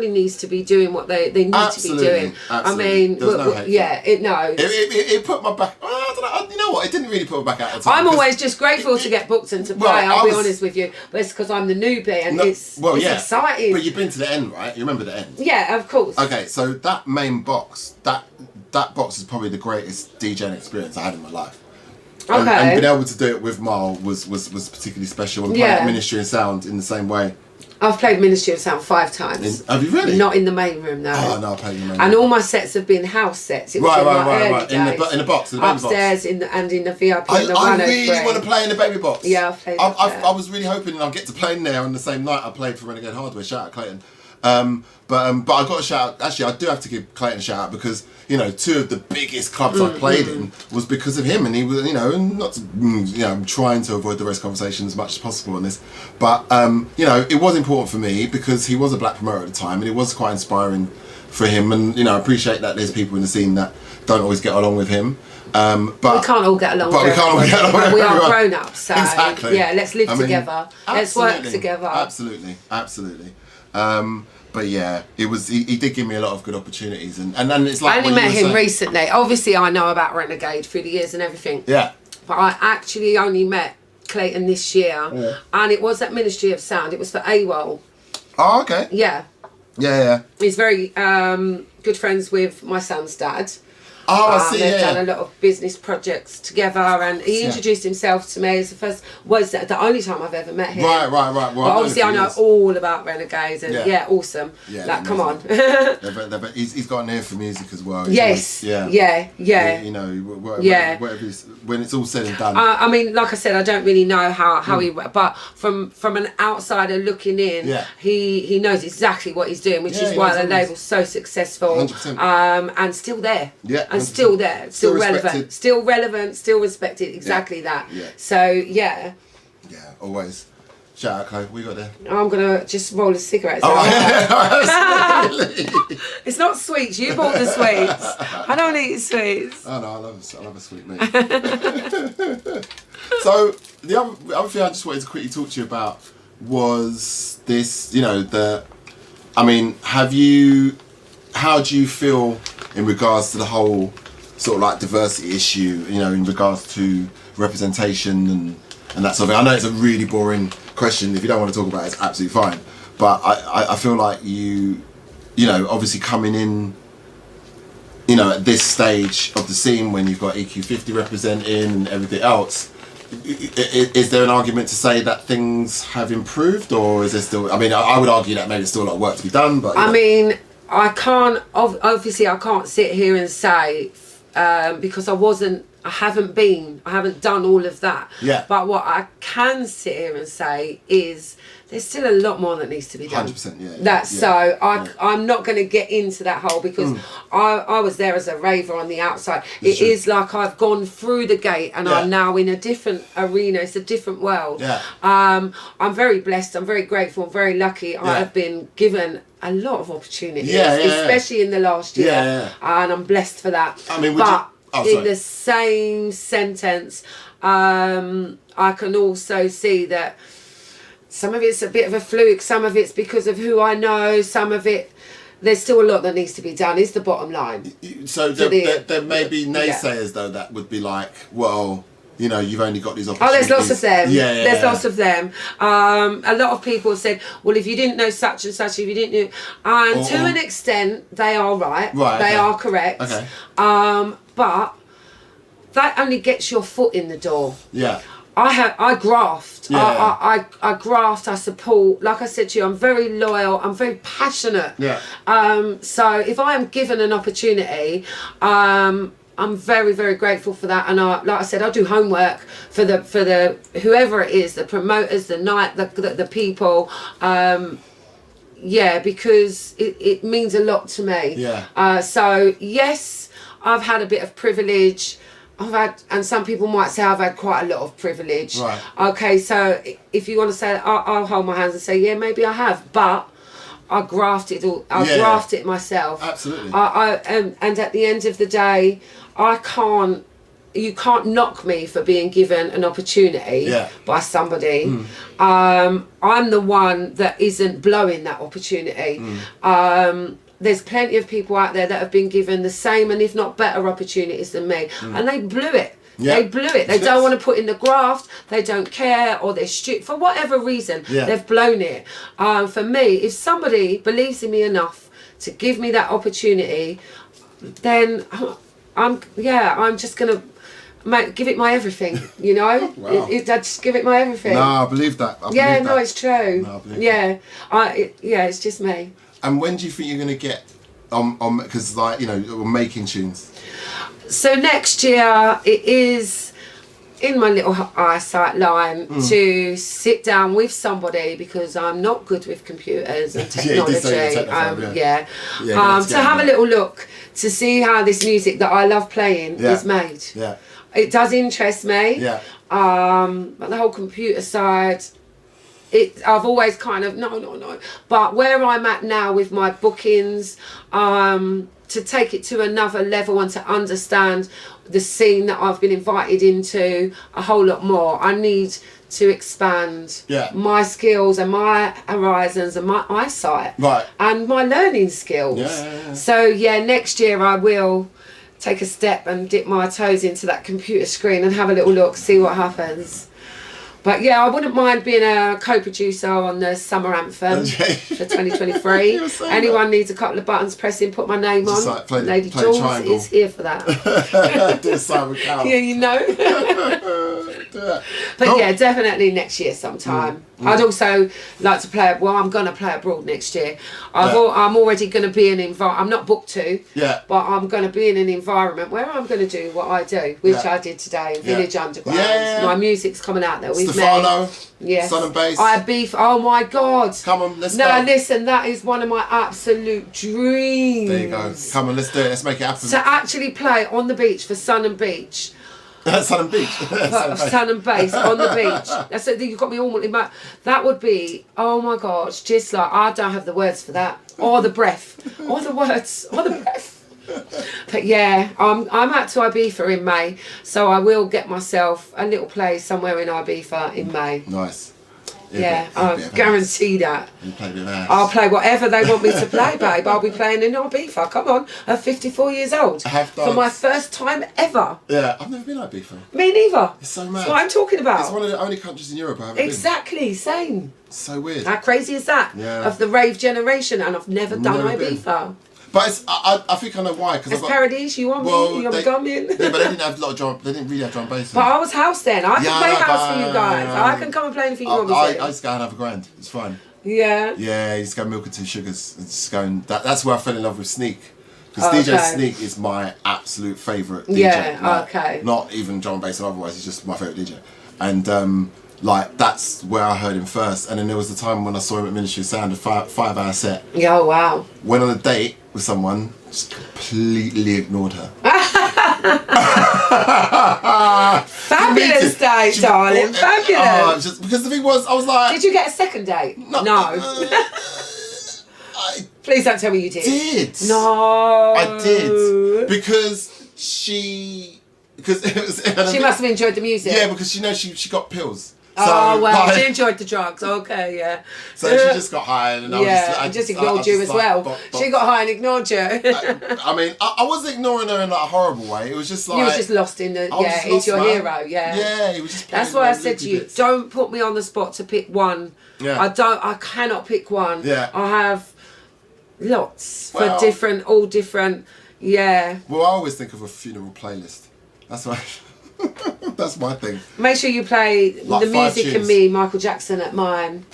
needs to be doing what they need to be doing. Absolutely. I mean, it put my back. I don't know. You know what? It didn't really put my back out of time. I'm always just grateful to get booked and to play. I'll be honest with you, but it's because I'm the newbie and it's exciting. But you've been to the end, right? You remember the end? Yeah, of course. Okay, so that main box, that box is probably the greatest DJing experience I had in my life. Okay. And being able to do it with Marl was particularly special, and playing Ministry of Sound in the same way. I've played Ministry of Sound 5 times. Have you really? Not in the main room, though. Oh, no, I played in the main room. And all my sets have been house sets. It was right. In the box, in the baby upstairs, box. and in the VIP. I really want to play in the baby box. Yeah, I've played I was really hoping I'll get to play in there on the same night I played for Renegade Hardware. Shout out Clayton. But I got a shout out. Actually, I do have to give Clayton a shout out because, you know, 2 of the biggest clubs I played in was because of him, and he was, you know, not to, you know, I'm trying to avoid the rest conversation as much as possible on this, but you know, it was important for me because he was a black promoter at the time, and it was quite inspiring for him, and you know, I appreciate that there's people in the scene that don't always get along with him. But we can't all get along. But we can't all get along with we are everyone. grown ups, so exactly. Yeah, let's live together. Let's work together. Absolutely. But yeah, it was. He did give me a lot of good opportunities, and it's like I only met him recently. Obviously, I know about Renegade through the years and everything. Yeah. But I actually only met Clayton this year, and it was at Ministry of Sound. It was for AWOL. Oh, okay. Yeah. Yeah. He's very good friends with my son's dad. Oh, I see. They've done a lot of business projects together, and he introduced himself to me as the only time I've ever met him. Right. Well, but obviously, I know all about Renegades, and awesome. Yeah, like, come on. He's got an ear for music as well. Yes. Yeah. You know, whatever when it's all said and done. I mean, like I said, I don't really know how he, but from an outsider looking in, he knows exactly what he's doing, which is why the label's so successful. 100%. And still there. Yeah. And still there, still relevant, respected. still relevant, still respected. Exactly that. Yeah. So yeah, always. Shout out, Chloe. What you got there? I'm gonna just roll a cigarette. It's not sweets. You bought the sweets. I don't eat sweets. Oh no, I love a sweet mate. So the other thing I just wanted to quickly talk to you about was this. You know, how do you feel in regards to the whole sort of like diversity issue, you know, in regards to representation and that sort of thing? I know it's a really boring question. If you don't want to talk about it, it's absolutely fine. But I feel like you know, obviously coming in, you know, at this stage of the scene when you've got EQ50 representing and everything else, is there an argument to say that things have improved, or is there still, I mean, I would argue that maybe there's still a lot of work to be done, but... I mean, I can't sit here and say, because I haven't done all of that. Yeah. But what I can sit here and say is there's still a lot more that needs to be done. 100%, yeah. So I'm not going to get into that hole because I was there as a raver on the outside. It is like I've gone through the gate and I'm now in a different arena. It's a different world. Yeah. I'm very blessed. I'm very grateful. I'm very lucky. I have been given a lot of opportunities, especially in the last year. And I'm blessed for that. I mean, in the same sentence. I can also see that some of it's a bit of a fluke, some of it's because of who I know, some of it, there's still a lot that needs to be done, is the bottom line. So there may be naysayers, though, that would be like, well, you know, you've only got these opportunities. Oh, there's lots of them. There's lots of them. A lot of people have said, well, if you didn't know such and such, if you didn't know... And to an extent, they are right. They are correct. Okay. But that only gets your foot in the door. Yeah. I graft. Yeah. I graft, I support. Like I said to you, I'm very loyal, I'm very passionate. Yeah. So if I am given an opportunity, I'm very, very grateful for that. And like I said, I do homework for the whoever it is, the promoters, the people. Because it means a lot to me. Yeah. So yes, I've had a bit of privilege. And some people might say I've had quite a lot of privilege. Right. Okay, so if you want to say, I'll hold my hands and say, yeah, maybe I have, but I grafted it myself. Absolutely. And at the end of the day, you can't knock me for being given an opportunity by somebody. I'm the one that isn't blowing that opportunity. There's plenty of people out there that have been given the same and if not better opportunities than me, and they blew it. They blew it. They don't want to put in the graft, they don't care, or they're strict for whatever reason. They've blown it. For me, if somebody believes in me enough to give me that opportunity, then I'm just gonna give it my everything, you know. Wow. I just give it my everything. No, I believe that. It's true. No, I believe that. It's just me. And when do you think you're going to get on? Because, like, you know, we're making tunes. So next year it is in my little eyesight line to sit down with somebody, because I'm not good with computers and technology. To have a little look to see how this music that I love playing is made. Yeah. It does interest me. Yeah. But the whole computer side, I've always kind of no. But where I'm at now with my bookings, to take it to another level and to understand the scene that I've been invited into a whole lot more, I need to expand my skills and my horizons and my eyesight and my learning skills. So next year I will take a step and dip my toes into that computer screen and have a little look, see what happens. But I wouldn't mind being a co-producer on the summer anthem for 2023. Anyone needs a couple of buttons pressing, put my name on. Like Lady Jules is here for that. Do Simon Cowell. Yeah, you know. But definitely next year sometime. I'd also like to play. Well, I'm gonna play abroad next year. I'm already gonna be I'm not booked to. But I'm gonna be in an environment where I'm gonna do what I do, which I did today, Village Underground. My music's coming out there with Stefano, me. Sun and Bass. I beef. Oh my God. Come on, let's go. go. Listen, that is one of my absolute dreams. There you go. Come on, let's do it. Let's make it happen. To actually play on the beach for Sun and Beach. Sun and Beach. Sun and Bass on the beach. That's it. You got me all in my. That would be. Oh my gosh! Just like, I don't have the words for that, or the breath, or the words, or the breath. But I'm out to Ibiza in May, so I will get myself a little place somewhere in Ibiza in May. Nice. I guarantee that. You play a bit of ass. I'll play whatever they want me to play, babe. I'll be playing in Ibiza. Come on, I'm 54 years old. For my first time ever. Yeah, I've never been to Ibiza. Me neither. It's so mad. That's what I'm talking about. It's one of the only countries in Europe I haven't been. Same. It's so weird. How crazy is that? Yeah. Of the rave generation, and I've never done Ibiza. But I think I know why. It's Paradise. You want me? You want me come in? Yeah, but they didn't have a lot of drum. They didn't really have drum bass. But I was house then. I can play house for you guys. I can come and play anything you want me to. I just go and have a grand. It's fine. Yeah. Yeah, you just go milk and 2 sugars. And just go and that's where I fell in love with Sneak. Because DJ Sneak is my absolute favourite DJ. Yeah. Not even drum and bass and otherwise. He's just my favourite DJ. And that's where I heard him first. And then there was the time when I saw him at Ministry of Sound, a 5-hour set. Yeah, oh, wow. Went on a date with someone, just completely ignored her. Fabulous date, darling. Fabulous. Just because the thing was, I was like... Did you get a second date? No. I Please don't tell me you did. Did. No. I did. Because because it was. She must have enjoyed the music. Yeah, because she got pills. So, well, like, she enjoyed the drugs. Okay, yeah. So she just got high, and I just ignored you as well. She got high and ignored you. I mean, I wasn't ignoring her in like a horrible way. It was just like you was just lost in the. He's your hero. Yeah. Yeah, he was just. That's why I said to you, don't put me on the spot to pick one. Yeah. I cannot pick one. Yeah. I have lots for all different. Yeah. Well, I always think of a funeral playlist. That's why. That's my thing. Make sure you play like the music and me, Michael Jackson at mine.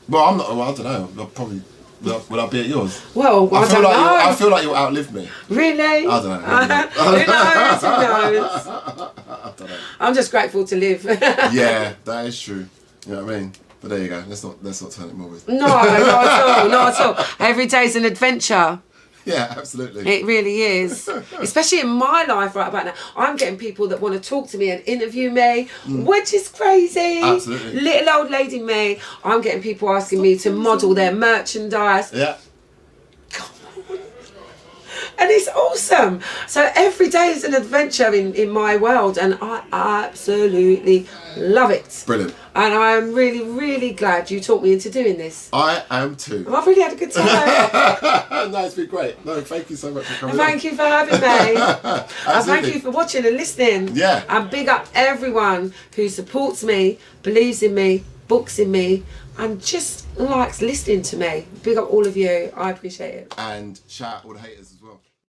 Well, I'm not. Well, I don't know. I'll probably. Will I be at yours? Well, I don't know. I feel like you'll outlive me. Really? I don't know. Who knows? Who knows? I don't know. I'm just grateful to live. Yeah, that is true. You know what I mean? But there you go. Let's not turn it more with. No, not at all. Not at all. Every day's an adventure. Yeah, absolutely. It really is. Especially in my life right about now. I'm getting people that want to talk to me and interview me, which is crazy. Absolutely. Little old lady me. I'm getting people asking me to model their merchandise. Yeah. And it's awesome. So every day is an adventure in my world, and I absolutely love it. Brilliant. And I'm really, really glad you talked me into doing this. I am too. I've really had a good time. No, it's been great. No, thank you so much for coming. Thank you for having me. And thank you for watching and listening. Yeah. And big up everyone who supports me, believes in me, books in me, and just likes listening to me. Big up all of you. I appreciate it. And shout out all the haters as well.